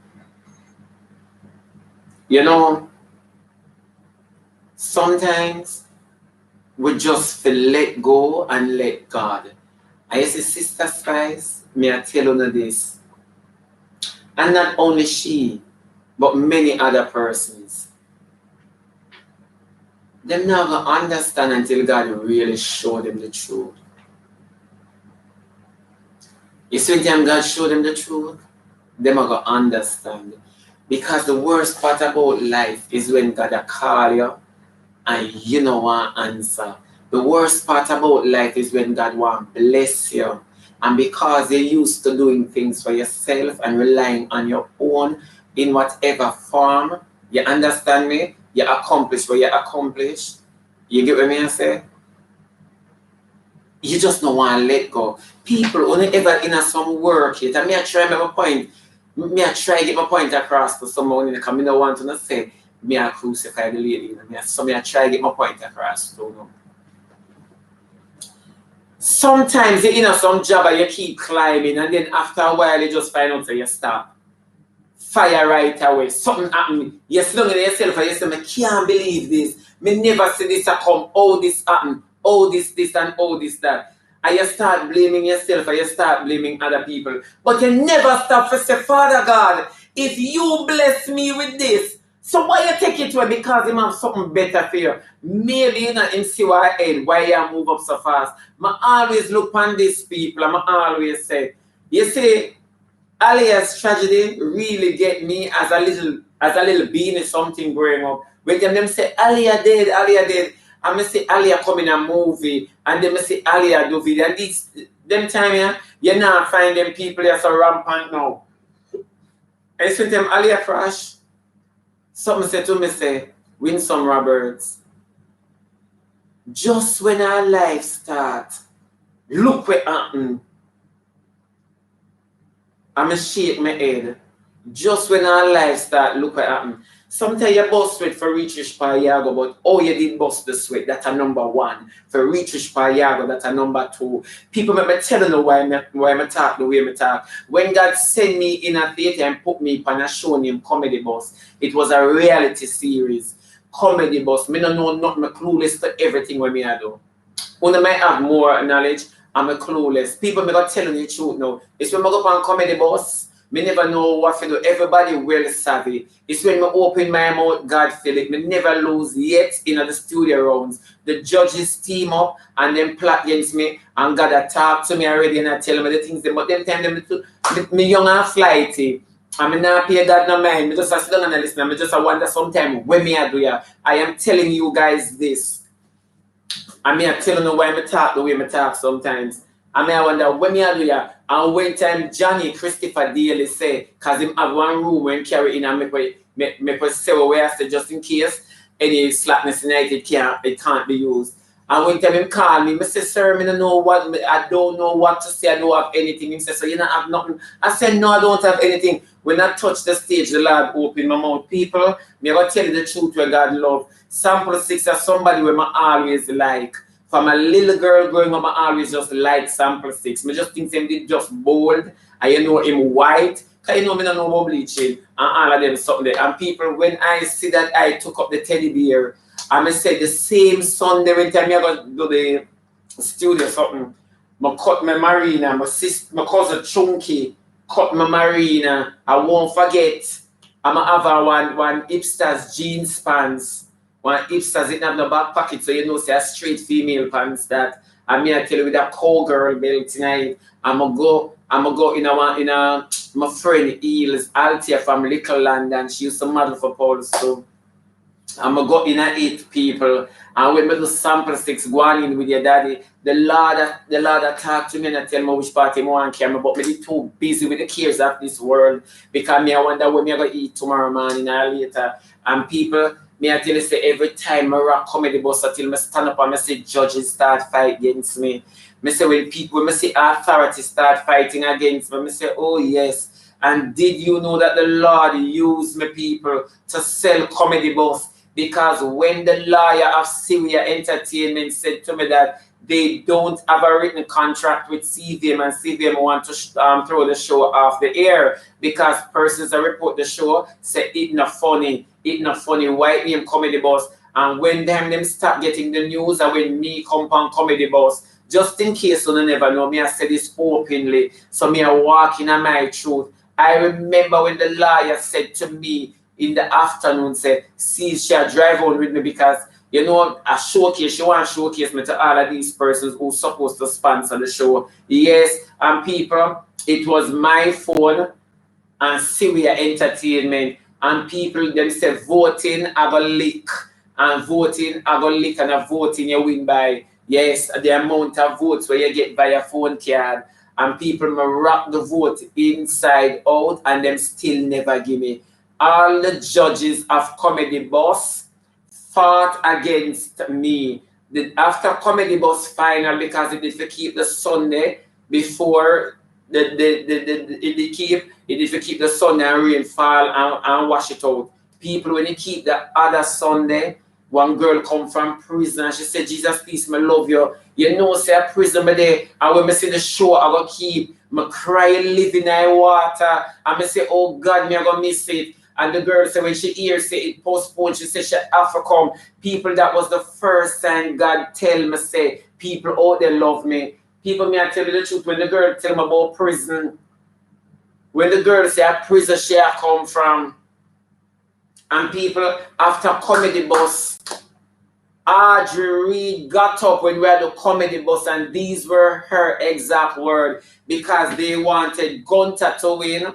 You know, sometimes we just feel let go and let God. I see Sister Spice, may I tell you this. And not only she, but many other persons. They're not going to understand until God really show them the truth. You see when time God show them the truth, them are going to understand. Because the worst part about life is when God call you and you don't want to answer. The worst part about life is when God want to bless you. And because you're used to doing things for yourself and relying on your own in whatever form, you understand me? You accomplish what you accomplish. You get what I mean? Say? You just don't want to let go. People only ever in some work it. And me I try to make my point. Me I try to get my point across to someone because I don't want to say me I crucify the lady. So me I try to get my point across to them. Sometimes you're in some job and you keep climbing and then after a while you just find out that you stop. Fire right away. Something happened. You sit down in yourself and you say, I can't believe this. Me never see this come. Oh, this happened. Oh, this, and oh, this, that. And you start blaming yourself and you start blaming other people. But you never stop to say, Father God, if you bless me with this, so why you take it away? Because him have something better for you. Maybe you not in see why head, why you move up so fast. I always look on these people and I always say, you see, Alia's tragedy really get me as a little being something growing up. When them say Alia dead, and I say Alia come in a movie, and them say Alia do video. And these them time yeah, you now find them people that are rampant now. And so them Alia crash. Something said to me say, Winsome Roberts, just when our life start, look what happened. I'm shake my head. Just when our life start, look what happened. Sometimes you bust sweat for reach per yago, but oh, you did bust the sweat. That's a number one. For reach per yago, that's a number two. People may be telling you why I talk the way I talk. When God sent me in a theater and put me on a show named Comedy Bus, it was a reality series. Comedy Bus. Me don't know nothing. I'm clueless to everything what me I do. One might have more knowledge. I'm clueless. People may not telling the truth now. It's when I go on Comedy Bus. Me never know what to do. Everybody well savvy. It's when I open my mouth, God feel it. Me never lose yet in the studio rounds. The judges team up and then plot against me and God a talk to me already and I tell me the things. But them time me young and flighty. And me not pay God no mind. Me just sit down and listen. Me just wonder sometimes when me I do ya. I am telling you guys this. I mean, I tell you why I talk the way I talk sometimes. I mean, I wonder when I do that. And when time Johnny Christopher Daly say, because him have one room when carry in and make say where I say just in case any slackness in it can't be used. And when time him call me, I say, sir, I don't know what to say, I don't have anything. He say, so you don't have nothing. I said, no, I don't have anything. When I touch the stage, the Lord open my mouth. People, me going to tell you the truth where God love. Sample 6 is somebody where I always like. From a little girl growing up, I always just like Sample 6. I just think him did just bold. And you know him white. Because you know me don't know about bleaching. And all of them something there. And people, when I see that I took up the teddy bear, and I said the same Sunday when time I go to the studio something, I cut my marina, my cousin Chunky cut my marina. I won't forget. I'm going to have one hipster's jeans pants. One hipsters didn't have no back pocket, so you know, say a straight female pants that. And me I tell you with a cowgirl belt tonight. I'ma go in my friend Eels, Altia from Little London. She used to model for Paul, so I'ma go in and eat people. And when I do Sample 6 going in with your daddy, the Lord talk to me and tell me which party I want to camera, but me too busy with the cares of this world because me I wonder when me I go eat tomorrow morning or later. And people, me I tell you say every time I rock Comedy Bus until I stand up and I say judges start fight against me. Me say when I say authorities start fighting against me, I say, oh yes. And did you know that the Lord used me people to sell Comedy Bus? Because when the lawyer of Syria Entertainment said to me that they don't have a written contract with CVM and CVM want to throw the show off the air because persons that report the show say it's not funny, white name Comedy Bus. And when them start getting the news and when me come on Comedy Bus, just in case you never know, me I say this openly, so me I walk in my truth. I remember when the lawyer said to me in the afternoon, said, see, she'll drive on with me because You know, a showcase, she want to showcase me to all of these persons who supposed to sponsor the show. Yes, and people, it was my phone and Syria Entertainment, and people them say voting I go lick, and voting I go lick, and a voting you win by, yes, the amount of votes where you get by your phone card, and people may rock the vote inside out and them still never give me. All the judges of Comedy Boss fought against me. After Comedy Boss final, because it is to keep the Sunday before it is to keep the sun and rain fall and wash it out. People, when you keep the other Sunday, one girl come from prison and she said, Jesus, please, me love you. You know, say a prison me there, and when me see the show, I go keep me cry living in water, and me say, oh God, me I go miss it. And the girl said when she hears say it postponed, she said she have to come. People, that was the first time God tell me say, people out there love me. People, me I tell you the truth, when the girl tell me about prison, when the girl say a prison she a come from, and people after Comedy Bus, Audrey Reed got up when we had the Comedy Bus, and these were her exact words, because they wanted Gunter to win,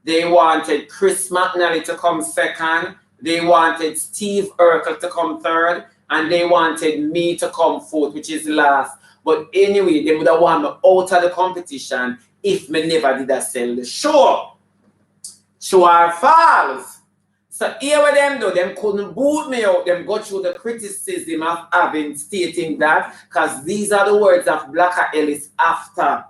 they wanted Chris McNally to come second, they wanted Steve Urkel to come third, and they wanted me to come fourth, which is last. But anyway, they would have want me out of the competition if me never did a sell the show. Show or false. So here with them though, them couldn't boot me out, them go through the criticism of having stating that, because these are the words of Blacker Ellis after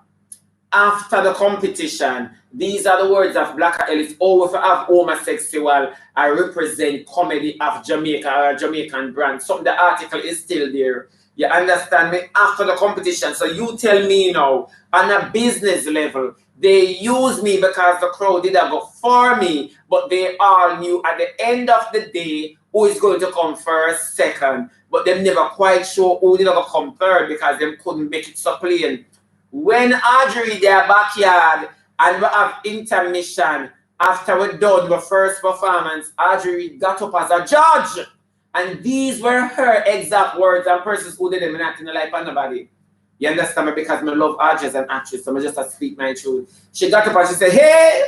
the competition. These are the words of Blacker Ellis. Oh, if I have homosexual, I represent comedy of Jamaica or a Jamaican brand. So the article is still there. You understand me? After the competition. So you tell me now, on a business level, they use me because the crowd didn't go for me, but they all knew at the end of the day who is going to come first, second. But them never quite sure who did not come third because them couldn't make it so plain. When Audrey their backyard and we have intermission after we done the first performance, Audrey got up as a judge. And these were her exact words, and persons who didn't act in the life of nobody. You understand me? Because I love Audrey as an actress, so I just speak my truth. She got up and she said, hey,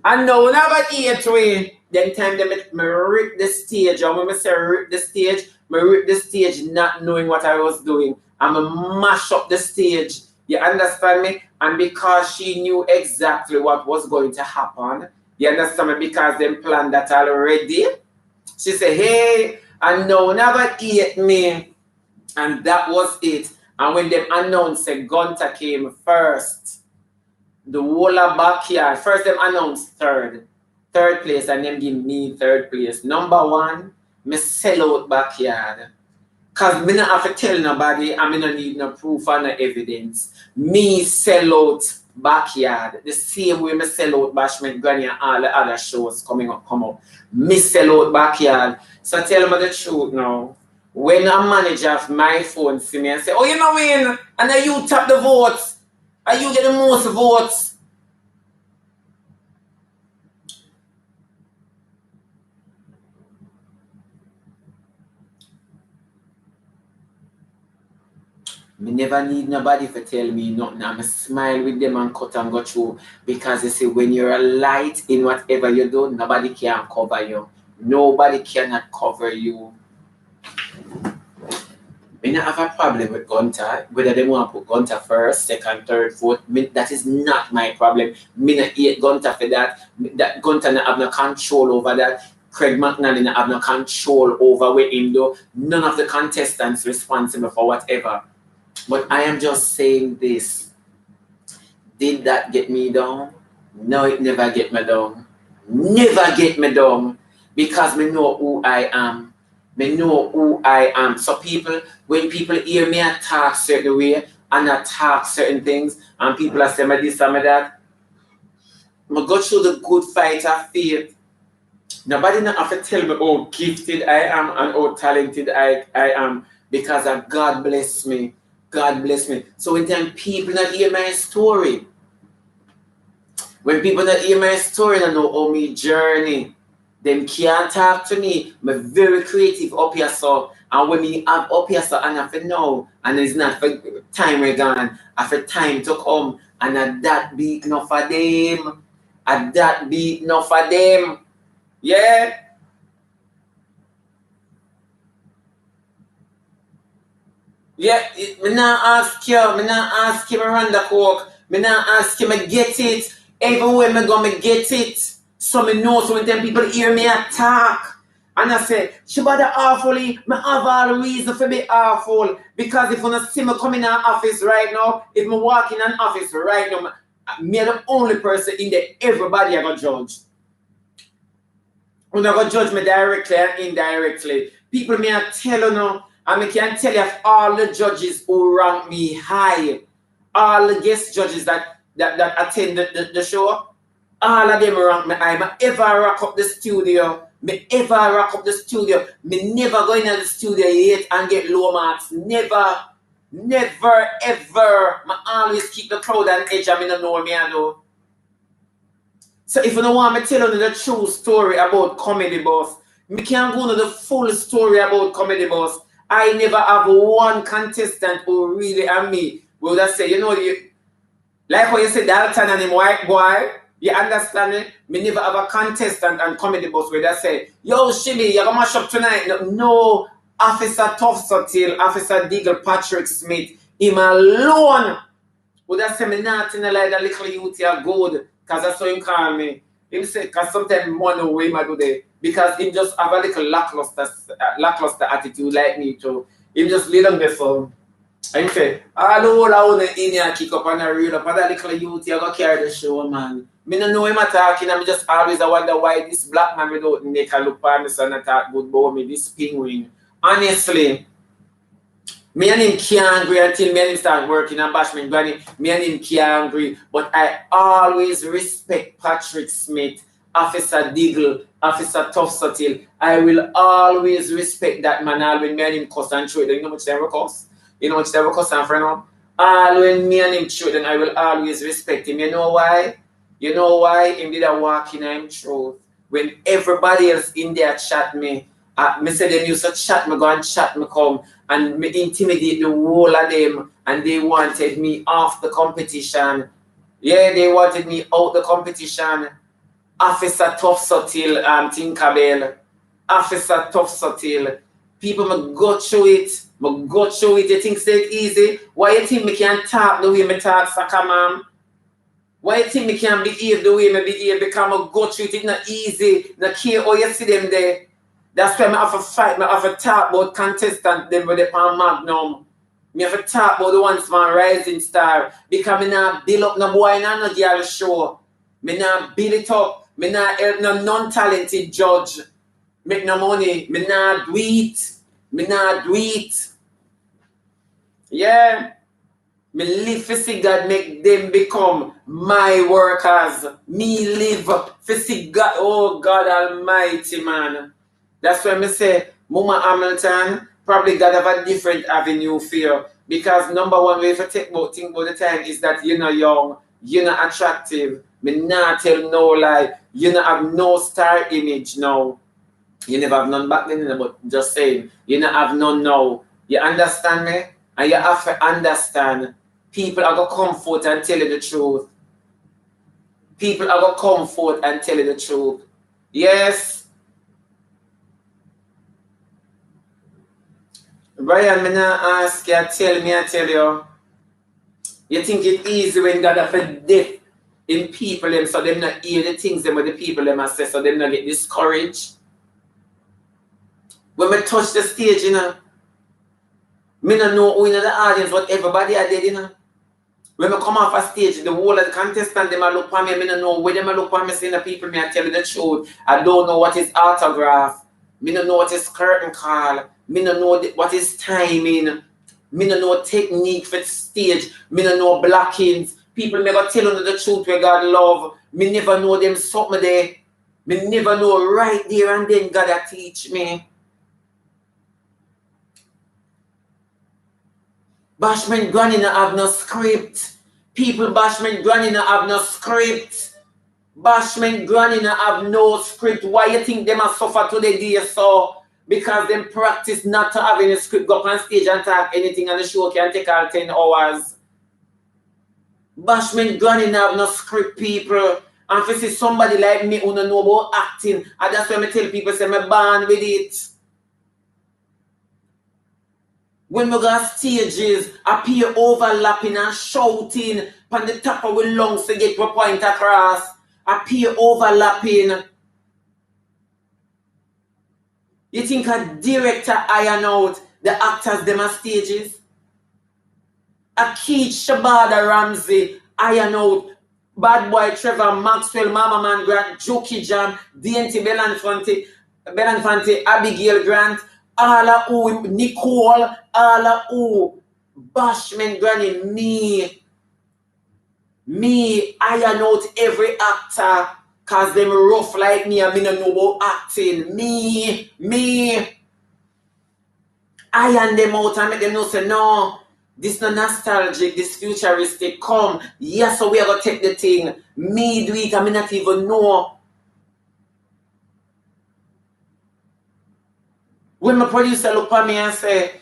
I know when I eat way, then time they me rip the stage. And when I say rip the stage not knowing what I was doing. I'm going mash up the stage. You understand me? And because she knew exactly what was going to happen, you understand me? Because they planned that already. She said, hey, and no, never eat me. And that was it. And when they announced that Gunter came first, the whole backyard, first them announced third place, and them give me third place. Number one, me sell out backyard. Because me not have to tell nobody, and me not need no proof or no evidence. Me sell out backyard. The same way me sell out Bashment Granny and all the other shows come up. Me sell out backyard. So tell me the truth now. When a manager of my phone see me and say, oh, you know win, and then you tap the votes, and you get the most votes. Me never need nobody to tell me nothing. I'm smile with them and cut and go through, because they say when you're a light in whatever you do, nobody can cover you. Nobody cannot cover you. Me not have a problem with Gunter, whether they want to put Gunter first, second, third, fourth. That is not my problem. Me not hate Gunter for that. That Gunter not have no control over that. Craig McNally not have no control over where him do. None of the contestants responsible for whatever. But I am just saying this. Did that get me down? No, it never get me down. Never get me down. Because me know who I am. Me know who I am. So people, when people hear me talk certain way and I talk certain things, and people are saying me this and me that, I go through the good fight of faith. Nobody not have to tell me how gifted I am and how talented I am, because of God bless me. God bless me. So when time people not hear my story, when people not hear my story, they know how me journey. Them can't talk to me. I'm very creative up here, so. And when me have up here, so, and I feel now, and it's not for time we're gone, I feel time to come, and at that beat enough for them. At that beat enough for them. Yeah? Yeah, me not ask you, me not ask you Miranda Coke, me not ask you me get it. Everywhere me go, me get it. So me know, so when them people hear me attack, and I say, Shebada awfully, me have all reason for be awful. Because if you not see me come in an office right now, if me walk in an office right now, me the only person in there, everybody I go judge. You're not going to judge me directly and indirectly. People may tell you now, and I can tell you all the judges who rank me high, all the guest judges that attend the show, all of them rank me high. I ever rock up the studio. Me never go into the studio yet and get low marks. Never, ever. I always keep the crowd on edge and I don't know what I do. So if you don't want me to tell you the true story about Comedy Boss, me can't go into the full story about Comedy Boss. I never have one contestant who really and me will just say, you know, like what you said, Dalton and him white boy, you understand it? Me never have a contestant and Comedy Boss where they say, yo, Shimmy, you're going to mash up tonight. No, Officer Tough Sutil, Officer Diggle, Patrick Smith, him alone. Would I say me not in like that little youth here good? Because that's what him call me. Him say, because sometimes I wonder what him do there. Because him just have a little lackluster attitude like me too. Him just lay down there for him say, all the whole I want in here kick up and reel up. And that little youth here go carry the show, man. Me don't know him talking, and me just always I wonder why this black man without neck and look at me so not talk good about me, this penguin. Honestly, me and him can't agree until me and him start working and Bashman Granny. Me and him can't agree. But I always respect Patrick Smith, Officer Diggle, Officer Tough Sutil. I will always respect that man all when me and him cuss and throw it. You know how much they ever cuss? You know how much they ever cuss and friend up? All when me and him throw it, I will always respect him. You know why? You know why? Him did a walk in him truth. When everybody else in there chat me, me say them used to chat me, go and chat me come, and me intimidate the whole of them, and they wanted me off the competition. Yeah, they wanted me out the competition. Officer Tough Sutil, Tinkerbell. Officer Tough Sutil. People me go through it. You think it's easy? Why you think me can talk the way me talk, soccer mom? Why you think me can behave the way me behave? Because I go through it, it's not easy. Not care how you see them there. That's why I have to fight, I have to talk about contestant them with the pan magnum. I have to talk about the ones from Rising Star. Because I not build up no boy in no girl show. I not build it up. I not help no non-talented judge make no money. I not do it. Yeah. Me live for see God make them become my workers. Me live for see God. Oh God Almighty, man. That's why I say, Mama Hamilton probably got have a different avenue for you. Because number one way to think about the time is that you're not young, you're not attractive. Me not tell no lie. You not have no star image now. You never have none back then, but just saying, you not have none now. You understand me? And you have to understand. People are going to comfort and tell you the truth. People are going to comfort and tell you the truth. Yes. Brian, me not ask you, I tell you. You think it's easy when God have a death in people them, so them not hear the things them with the people them say, so them not get discouraged. When me touch the stage, you know, me not know who in the audience, but everybody are dead, you know. When I come off a stage, the whole of the contestant, them a look for me, I don't know where them a look for me, saying the people, me I tell you the truth. I don't know what is autograph. Me don't know what is curtain call. Me don't know what is timing. Me don't know technique for the stage. Me don't know blockings. People never tell you the truth where God love. Me never know them something there. Me never know right there and then God a teach me. Bashman Granny no have no script. People Bashman Granny no have no script. Bashment granny na have no script. Why you think them a suffer today, dear? So because them practice not to have any script, go up on stage and talk anything, and the show can take all 10 hours. Bashment granny na have no script, people. And if you see somebody like me who don't know about acting, and that's why I tell people, say, I'm born with it. When we got stages, appear overlapping and shouting on the top of our lungs to get our point across. Appear overlapping. You think a director iron out the actors them on stages? A kid Shebada Ramsey iron out Bad Boy Trevor Maxwell, Mama Man Grant, Jokey Jam, DNT Belanfante, Abigail Grant, all who Nicole, all who Bashment Granny, me iron out every actor cause them rough like me and me no know about acting. Me iron them out and make them know say no, this no nostalgic, this futuristic. Come, yes, so we are gonna take the thing. Me do it, I may not even know. When my producer look at me and say,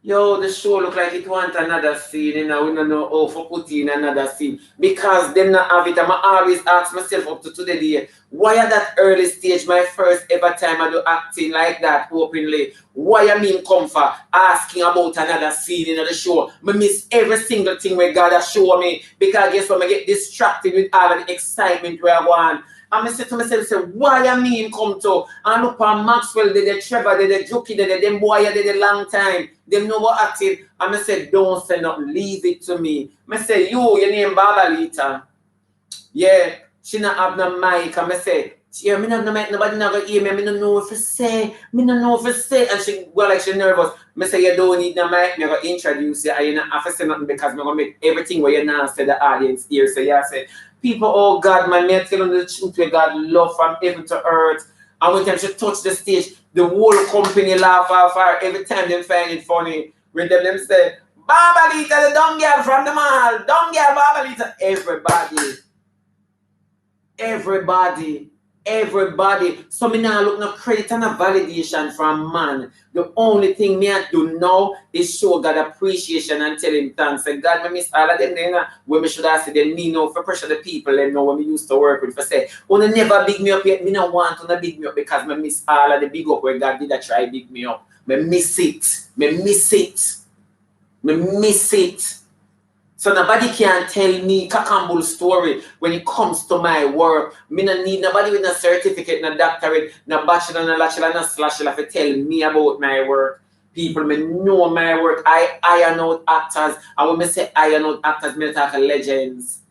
yo, the show look like it want another scene, you know, we don't know how to put in another scene. Because them not have it, I'm always ask myself up to today, why at that early stage, my first ever time I do acting like that openly, why I mean come for asking about another scene in the show? I miss every single thing where God has shown me, because guess what, I get distracted with all of the excitement where I want. And I say to myself, say, why I mean come to? And look at Maxwell, the Trevor, the Jokey, them boy did a long time. Them know what acting. And I said, don't say nothing, leave it to me. I say, your name Babalita. Yeah, she not have no mic. And I say, yeah, me not have no mic, nobody not gonna hear me. Me don't know if I say, And she go like she nervous. I say, you don't need no mic, me gonna introduce you. And you not have to say nothing because me gonna make everything where you now say the audience hear. So yeah, say, people, oh God, man, me tell them the truth where God love from heaven to earth. And when time she touch the stage, the whole company laugh off her every time they find it funny. When them say, Babalita, the dumb girl from the mall, dumb girl, Babalita. Everybody. So me now look no credit and a validation from man. The only thing me I do now is show God appreciation and tell him thanks. And God, me miss all of them then when me should have said them me know for pressure the people them know when me used to work with. For say, wanna never big me up yet, me no want to big me up because me miss all of the big up where God did a try big me up. Me miss it. So nobody can tell me Kakambul story when it comes to my work. Me no need nobody with a certificate, no doctorate, no bachelor, no bachelor, no slasher to tell me about my work. People me know my work. I iron out actors. And when me say iron out actors, me talk legends.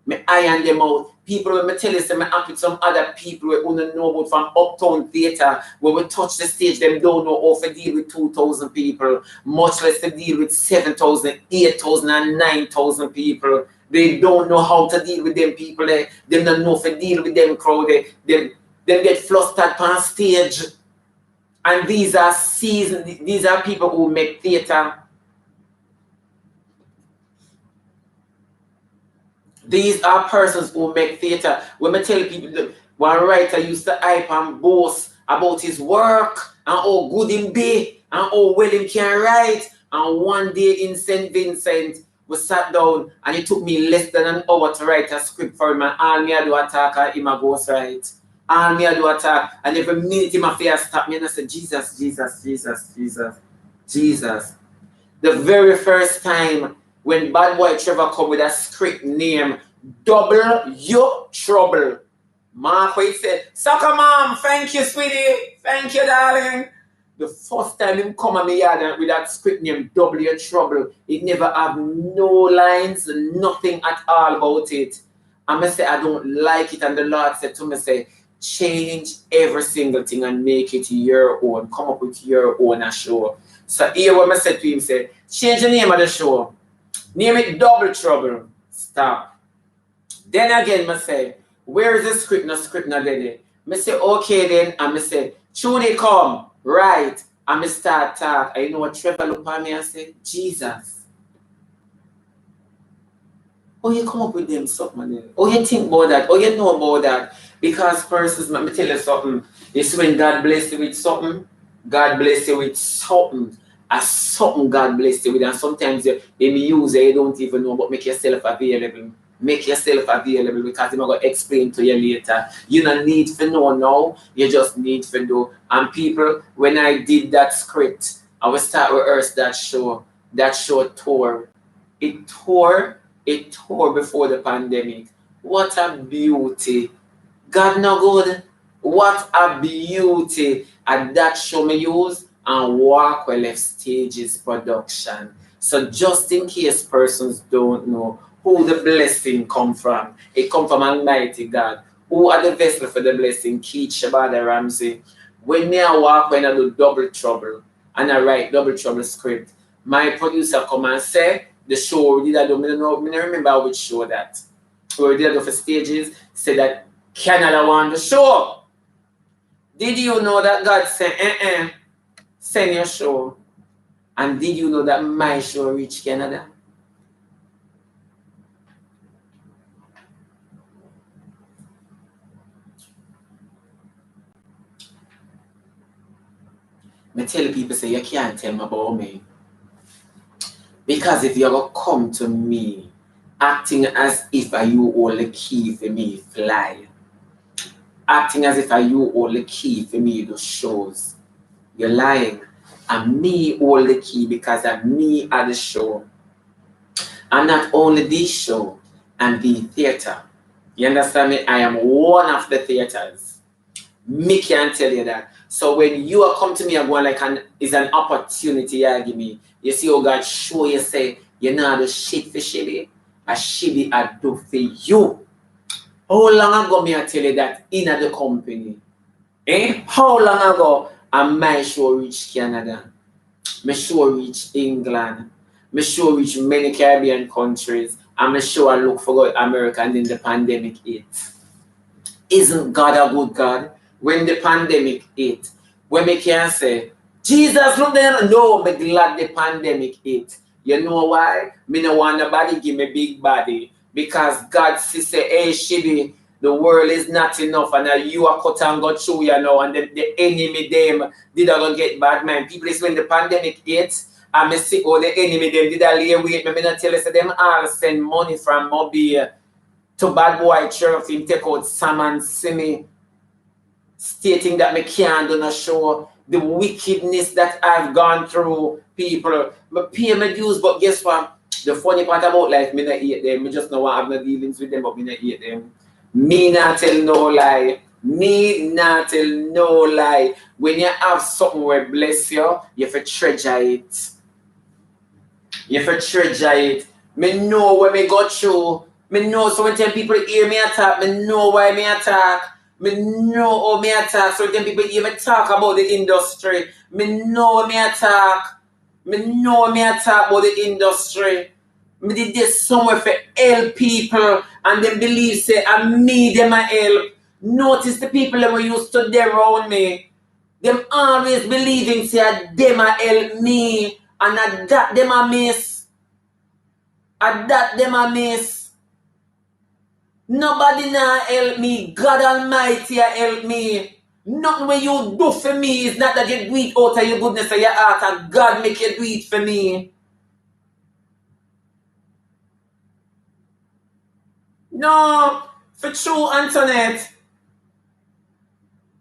Me iron them out. People when me tell you say me act with some other people we don't know about from Uptown Theatre. When we touch the stage, them don't know how to deal with 2,000 people, much less to deal with 7,000, 8,000 and 9,000 people. They don't know how to deal with them people. They don't know how to deal with them crowd. They get flustered on stage. And these are people who make theatre. These are persons who make theatre. When I tell people that one writer used to hype and boast about his work and how good him be and how well him can write. And one day in St. Vincent, we sat down and it took me less than an hour to write a script for him. And all me I do attack and him a ghost write. All me I do attack. And every minute him a fear stop me and I say, Jesus. The very first time when Bad Boy Trevor come with a script name, Double Your Trouble. Mark he said, Sucker Mom, thank you, sweetie. Thank you, darling. The first time him come at me yard with that script name, Double Your Trouble, it never have no lines, nothing at all about it. And I say, I don't like it. And the Lord said to me, say, change every single thing and make it your own. Come up with your own show. So here what I said to him, say, change the name of the show. Name it Double Trouble. Stop. Then again, I say, where is the script? No script, not ready. I say, okay then. And I say, should they come? Right. And I start talk. And you know what Trevor look at me and say, Jesus. Oh, you come up with them something. Oh, you think about that. Oh, you know about that. Because persons, let me tell you something. It's when God bless you with something, God bless you with something. As something God bless you with. And sometimes you may use it, you don't even know, but make yourself available. Make yourself available because I'm going to explain to you later. You don't need to know now. You just need to do. And people, when I did that script, I will start rehearse that show. That show tore. It tore before the pandemic. What a beauty. God no good. What a beauty. And that show me use and Walk Well Left Stages production. So just in case persons don't know who the blessing come from, it come from Almighty God. Who are the vessel for the blessing? Keith Shebada Ramsey. When me I walk when I do Double Trouble and I write Double Trouble script, my producer come and say the show we did I do, I don't remember which show that. We did it for stages, said that Canada won the show. Did you know that God said, send your show? And did you know that my show reached Canada? I tell people, say, you can't tell me about me. Because if you're going to come to me acting as if you hold the key for me fly, acting as if you hold the key for me do shows, you're lying. And me hold the key because of me at the show. And not only this show, and the theater. You understand me? I am one of the theaters. Me can tell you that. So when you are come to me and going like it's an opportunity you give me. You see how God show you say, you know the shit for Shibby. A Shibby I do for you. How long ago me I tell you that in the company? How long ago am my show reach Canada? My show reach England. My show reach many Caribbean countries. And my show I look for America and then the pandemic hit. Isn't God a good God? When the pandemic hit, when we can say, Jesus, look there. No, I'm glad the pandemic hit. You know why? Me no want nobody give me big body. Because God say, hey, Shibby, the world is not enough. And you are cut and go through, you know. And the enemy, them, did I go get bad man. People is when the pandemic hit, and me see all the enemy, them did I lay wait. Me not tell you, so them all send money from Mobile to bad boy sheriff him take out Sam and Simi, stating that me can't do no show, the wickedness that I've gone through, people. Me pay my dues, but guess what? The funny part about life, me not hate them. Me just know I have no dealings with them, but me not hate them. Me not tell no lie. Me not tell no lie. When you have something where bless you, you have to treasure it. You have to treasure it. Me know where me go through. Me know, so when people hear me attack, me know why me attack. Me know how me attack. So when people hear me talk about the industry, me know me attack. Me know me attack about the industry. Me did this somewhere for help people and them believe say I me them a help. Notice the people that were used to there around me. Them always believing say them a help me and that them a miss. And that them a miss. Nobody now help me. God Almighty help me. Nothing when you do for me is not that you do it out of your goodness of your heart and God make you do it for me. No, for true, Antoinette.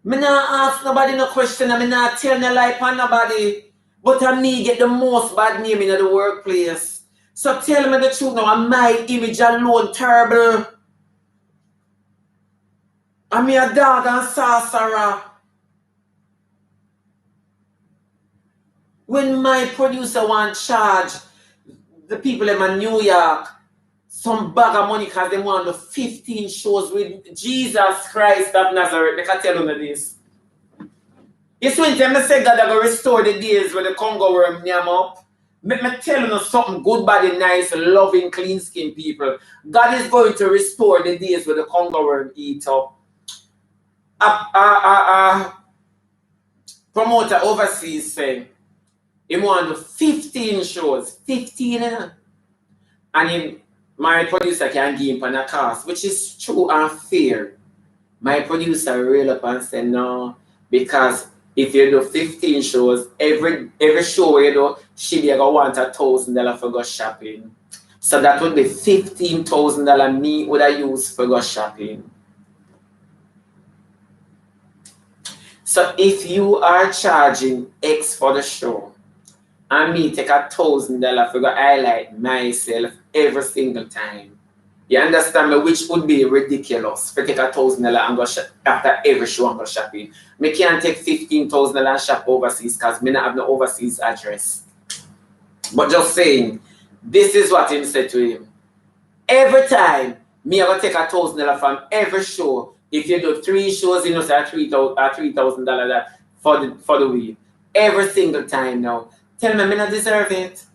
Me not ask nobody no question and me not tell no lie on nobody. But I me get the most bad name in the workplace. So tell me the truth now, and my image alone terrible. I'm a dog and sorcerer. When my producer want charge the people in New York some bag of money because they want the 15 shows with Jesus Christ of Nazareth. They can tell you this. It's when I say God will restore the days where the Congo worm name up. Me tell you something good, body, nice, loving, clean skin people. God is going to restore the days where the Congo worm eat up. Promoter overseas saying he want 15 shows. 15 and him my producer can give him on a cost, which is true and fair. My producer rail up and say no, because if you do 15 shows, every show you do, she be gonna want $1,000 for go shopping. So that would be $15,000 me would I use for go shopping. So if you are charging X for the show, and me take $1,000 for go highlight myself every single time, you understand me? Which would be ridiculous for take $1,000 and go after every show and go shopping. Me can't take $15,000 and shop overseas because me not have no overseas address. But just saying, this is what him said to him. Every time, me I go take $1,000 from every show. If you do 3 shows, you know, say $3,000 for the week. Every single time now. Tell me, I not deserve it.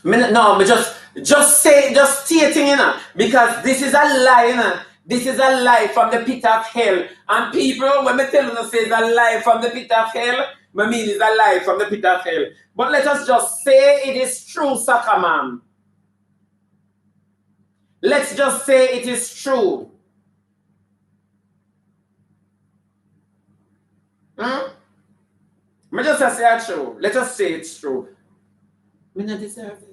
No, just stating, you know, because this is a lie, you know. This is a lie from the pit of hell. And people, when I tell you say it's a lie from the pit of hell, I mean it's a lie from the pit of hell. But let us just say it is true, soccer man. Let's just say it is true. I just say it's true. Let us say it's true. I don't deserve it.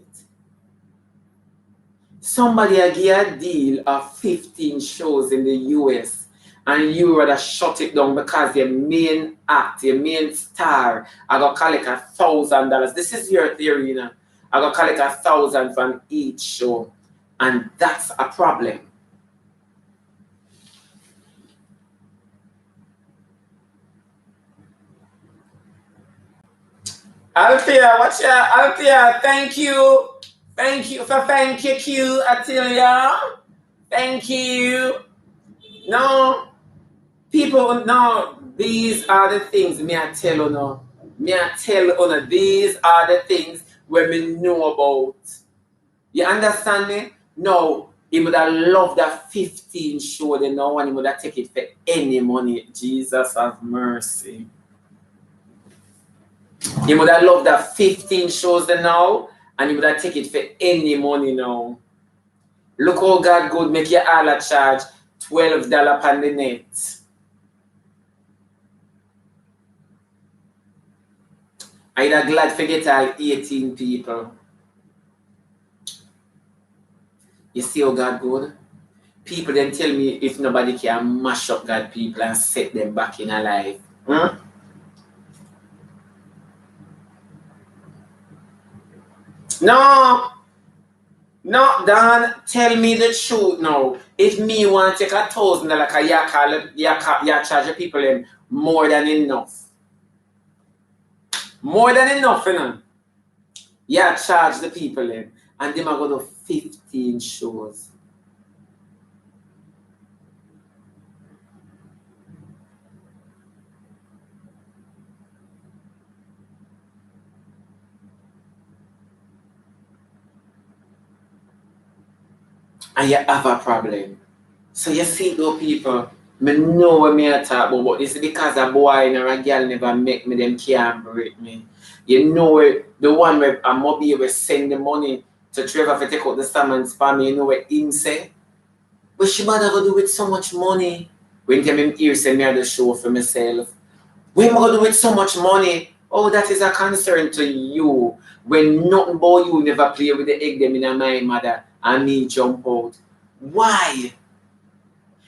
Somebody give a deal of 15 shows in the US and you rather shut it down because your main act, your main star, I got collect $1,000. This is your theory, you know. I got collect $1,000 from each show. And that's a problem. Althea, watch out. Althea, thank you. Thank you, Atilia. Thank you. No, people, no, these are the things me I tell you now. Me I tell you, these are the things where me know about. You understand me? No, he would have loved that 15 show, then no one would have take it for any money. Jesus have mercy. He would have loved that 15 shows then now, and he would have take it for any money now. Look how God good make you all a charge $12 on the net. I'd glad to get all 18 people. You see how God good? People then tell me if nobody can mash up God people and set them back in alive. No, Dan, tell me the truth now. If me want to take $1,000, you charge people them more than enough. More than enough, you know. Yeah, charge the people them. And them are going to 15 shows. And you have a problem. So you see those people, me know what me I talk about, but it's because a boy or a girl never make me, them can't break me. You know the one where I'm be able to send the money to Trevor to take out the salmon spam, you know what him say? But Shebada go do with so much money. When them him here say me the show for myself. When am I gonna do with so much money? Oh, that is a concern to you. When nothing about you never play with the egg them in my mother and me jump out. Why?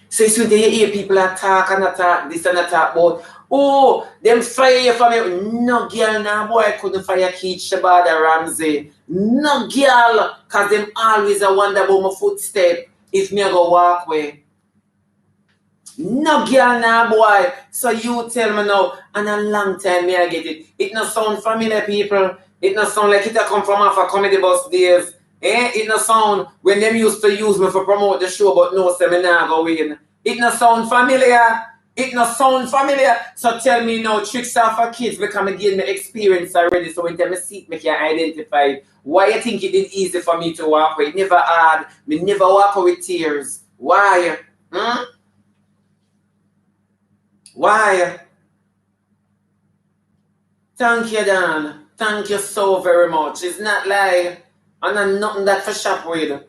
So it's when you hear people attack and attack this and attack about, oh, them fire you from you. No girl, no boy couldn't fire Keith Shebada Ramsey. No girl, cause them always a wonder about my footstep if me go walk away. No girl, no boy. So you tell me now, and a long time me I get it. It not sound familiar, people. It not sound like it a come from off a comedy bus days. It not sound when them used to use me for promote the show, but no seminar go in. It not sound familiar. It not sound familiar. So tell me now, tricks are for kids because I give me experience already. So when them see me can identify why you think it is easy for me to walk away. It never hard. Me never walk away with tears. Why? Why? Thank you, Dan. Thank you so very much. It's not like I'm nothing that for shop with.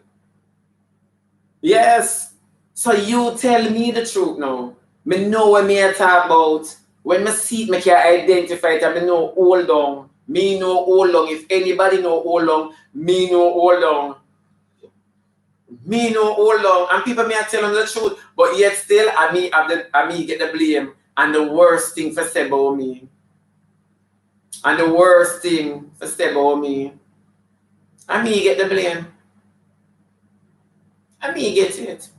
Yes. So you tell me the truth now. Me know what me I talk about. When me see it, me can identify it and me know hold on. Me know hold on. If anybody know hold on, me know hold on. Me know hold on. And people may tell them the truth. But yet still I me get the blame. And the worst thing for say about me. And the worst thing for say about me. And me get the blame. And me get it.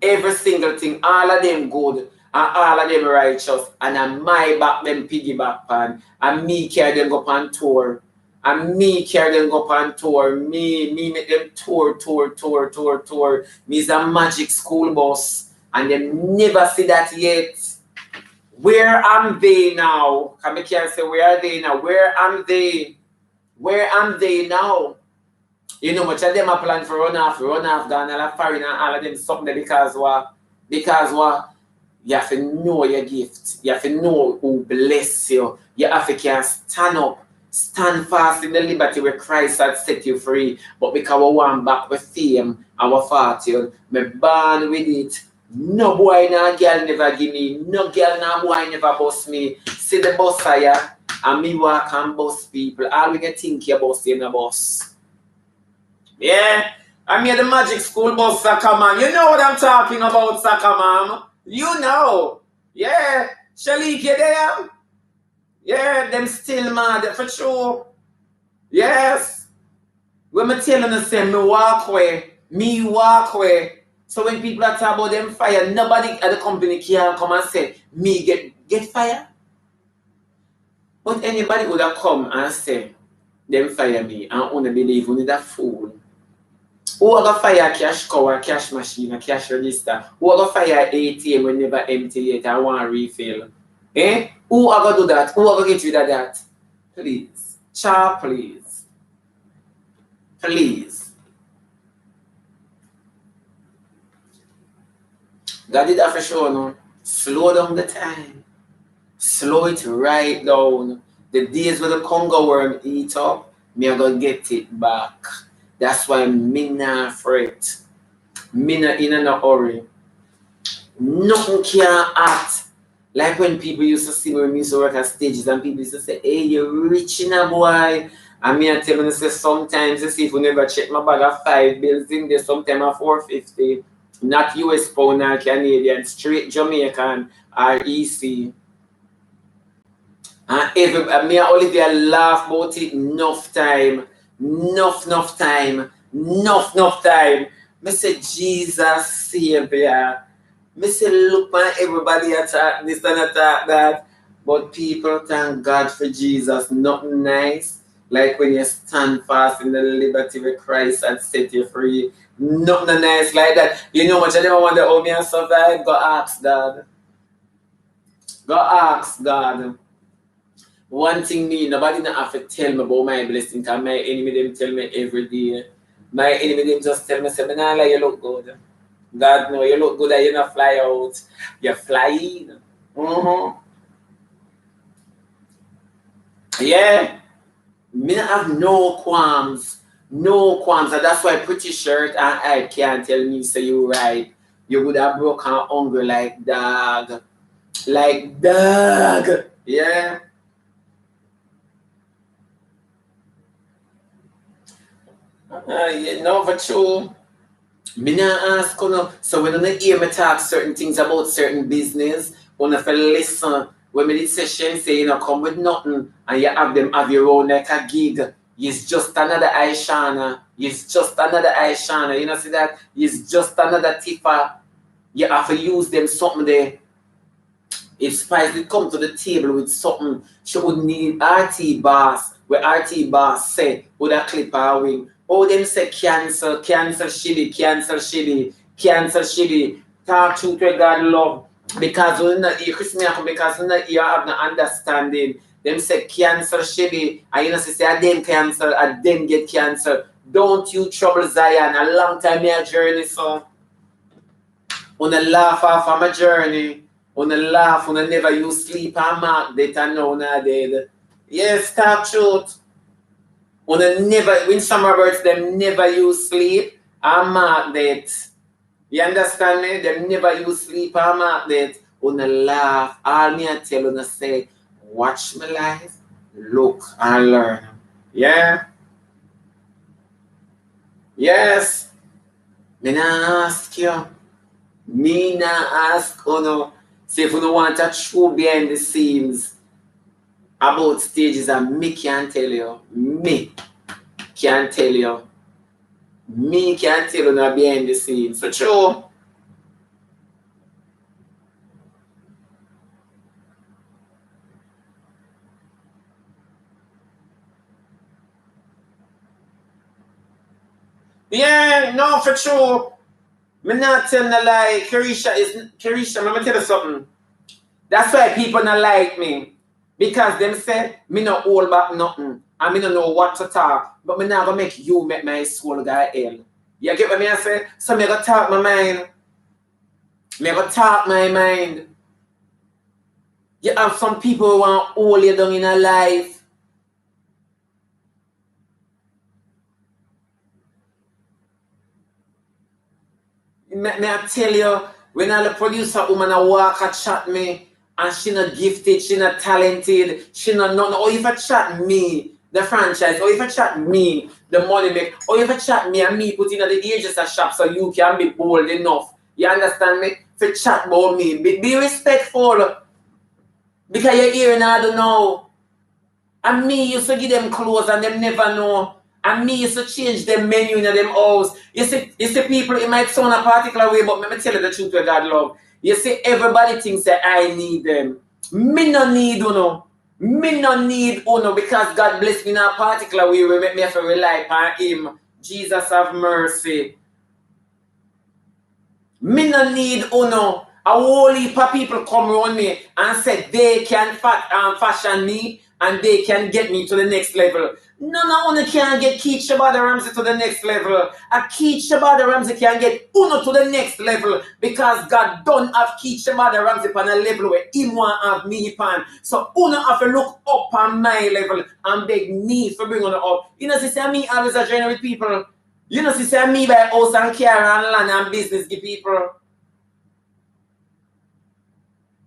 Every single thing, all of them good and all of them righteous, and I my back them piggyback pan, and me carry them go on tour, and me carry them go on tour, me make them tour. Me's a magic school bus, and them never see that yet. Where am they now? Can me can say where are they now? Where am they? Where am they now? You know, much of them are planning for run off, gone, all foreign and all of them something there because what? Because what? You have to know your gift. You have to know who bless you. You have to can stand up, stand fast in the liberty where Christ has set you free. But because we want back with fame, our fortune, me born with it. No boy, no girl never give me. No girl, no boy never bust me. See the bus here, and me walk and bust people. All we can think you bust in a bus. Yeah, I made the magic school bus, soccer man. You know what I'm talking about, soccer mom. You know. Yeah. Shalik, you there? Yeah, them still mad for sure. Yes. When me telling them say me walk away. So when people are talking about them fire, nobody at the company can come and say, me get fire. But anybody would have come and say, them fire me and only believe only that fool. Who are going to fire cash cover, cash machine, cash register? Who are going to fire ATM when never empty yet and want to refill? Eh? Who are going to do that? Who are going to get rid of that? Please. Child, please. Please. God did that for sure, no? Slow down the time. Slow it right down. The days where the Congo worm eat up, me are going to get it back. That's why me not fret. Me not in a hurry. Nothing can act. Like when people used to see me when we used to work at stages and people used to say, hey, you're rich in a boy. And me I tell them, say, sometimes you see if you never check my bag of 5 bills in there, sometimes at 450. Not US pound or Canadian, straight Jamaican or EC. And me and Olivia laugh about it enough time. Enough time. Me say, Jesus Savior. Me say, look man, everybody attack this and attack that. But people thank God for Jesus. Nothing nice. Like when you stand fast in the liberty where Christ had set you free. Nothing nice like that. You know much I never wonder how me and survive. Go ask God. One thing me, nobody not have to tell me about my blessing, because my enemy them tell me every day. My enemy them just tell me, say, Manala, you look good. God know you look good and you not fly out. You're flying. Yeah. Me not have no qualms. And that's why pretty shirt and I can't tell me say you right. You would have broken hungry like dog. Yeah. You know for true. Me not ask you. So when you hear me talk certain things about certain business, when you listen, when me did session say you know come with nothing and you have your own like a gig. It's just another Aishana. You know see that? It's just another tipper. You have to use them something there. If Spice did come to the table with something, she would need RT Boss, where RT Boss said, would a clip her wing. Oh, them say cancel shitty. Talk truth where God love. Because when not hear Christmas, because when not hear have no understanding. Them say cancel shitty. And you know say I them cancel, I them get canceled. Don't you trouble Zion. A long time me a journey, so. On a laugh off of my journey. On a laugh, on a never use sleep and mark that I know now dead. Yes, talk truth. When some Roberts, them never use sleep, I mark that. You understand me? Them never use sleep, I mark that. Una laugh. All me I tell una say, watch my life, look and learn. Yeah? Yes. Me na ask you. Me na ask uno. Say if you want a true behind the scenes about stages, and me can tell you. Me can tell you. Me can tell you now behind the scenes. So true. Yeah, no, for sure. Me not tell no lie. Carisha, let me tell you something. That's why people not like me. Because them say me not hold back nothing. And me not know what to talk. But me not gonna make you make my soul go hell. You get what me I say? So me gonna talk my mind. Me gonna talk my mind. You have some people who want to hold you down in a life. Me I tell you, when all the producer woman a walk a chat me, and she not gifted, she not talented, she not nothing. Or if I chat me, the franchise, or if I chat me, the money make, or if I chat me and me put in the ages of shop so you can be bold enough. You understand me? For chat about me. Be respectful. Because you're hearing I don't know. And me used to give them clothes and them never know. And me used to change them menu in them house. You see people, it might sound a particular way, but let me tell you the truth with God love. You see, everybody thinks that I need them. Me no need uno. Me no need uno because God bless me in a particular way. We make me have to rely upon Him. Jesus have mercy. Me no need uno. A whole heap of people come around me and say they can fashion me and they can get me to the next level. No, Uno can get Keith Shebada Ramsey to the next level. A Keith Shebada Ramsey can get Uno to the next level because God don't have Keith Shebada Ramsey on a level where He want have me upon. So Uno have to look up on my level and beg me for bring Uno up. You know, see me always a journey with people. You know, see me by house and car and land and business give people.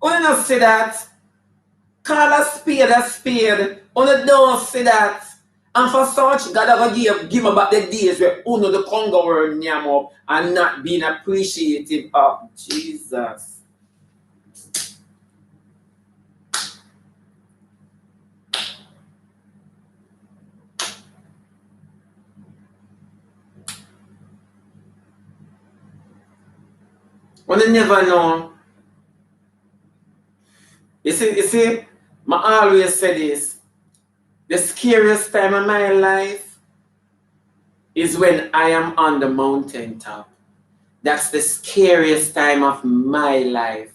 Uno not see that. Call a spade. Uno don't see that. And for such, God ever give me back the days where Uno the Congo word nyam up and not being appreciative of Jesus. Uno never know. You see, I always say this. The scariest time of my life is when I am on the mountaintop. That's the scariest time of my life.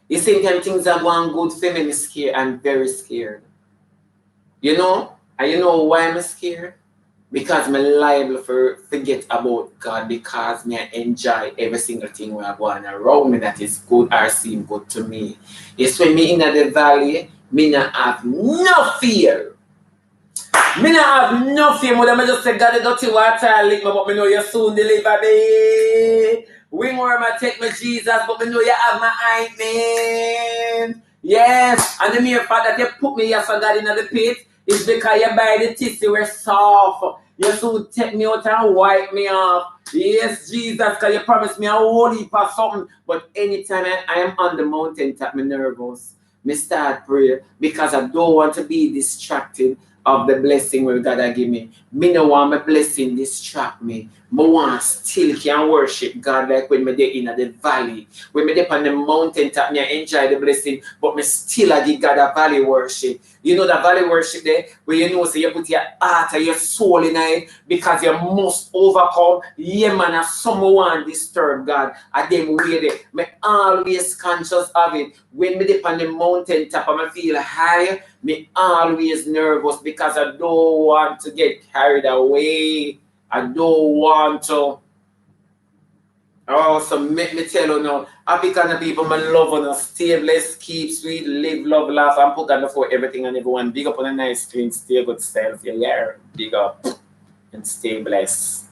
You see, when things are going good for me, I'm scared. I'm very scared. You know? And you know why I'm scared? Because I'm liable for forget about God because I enjoy every single thing we are going around me that is good or seem good to me. It's when me in the valley, me not have no fear. Me not have no fear. Mother, me just say, God, the dirty water lick me, but me know you soon deliver me. Wingworm, I take me Jesus, but me know you have my ointment. Yes, and the mere fact that you put me here for God in the pit is because you buy the tissue were soft. You soon take me out and wipe me off. Yes, Jesus, because you promised me a whole heap of something. But anytime I am on the mountain top, me nervous. Me start prayer because I don't want to be distracted of the blessing where God has given me. Me no want my blessing distract me. Me want still can worship God like when me dey in the valley. When me dey on the mountain top, me enjoy the blessing, but me still I give God a valley worship. You know the valley worship there, where you know so you put your heart and your soul in it because you must overcome. Yeah man, if someone disturb God, and them way there. Me always conscious of it. When me dey on the mountain top and I feel high, me always nervous because I don't want to get carried away. I don't want to Oh, so make me tell you now, happy kind of people, man, love on us, stay blessed, keep sweet, live, love, laugh, and put on before everything and everyone. Big up on a nice, clean, stay good self. Yeah, big up and stay blessed.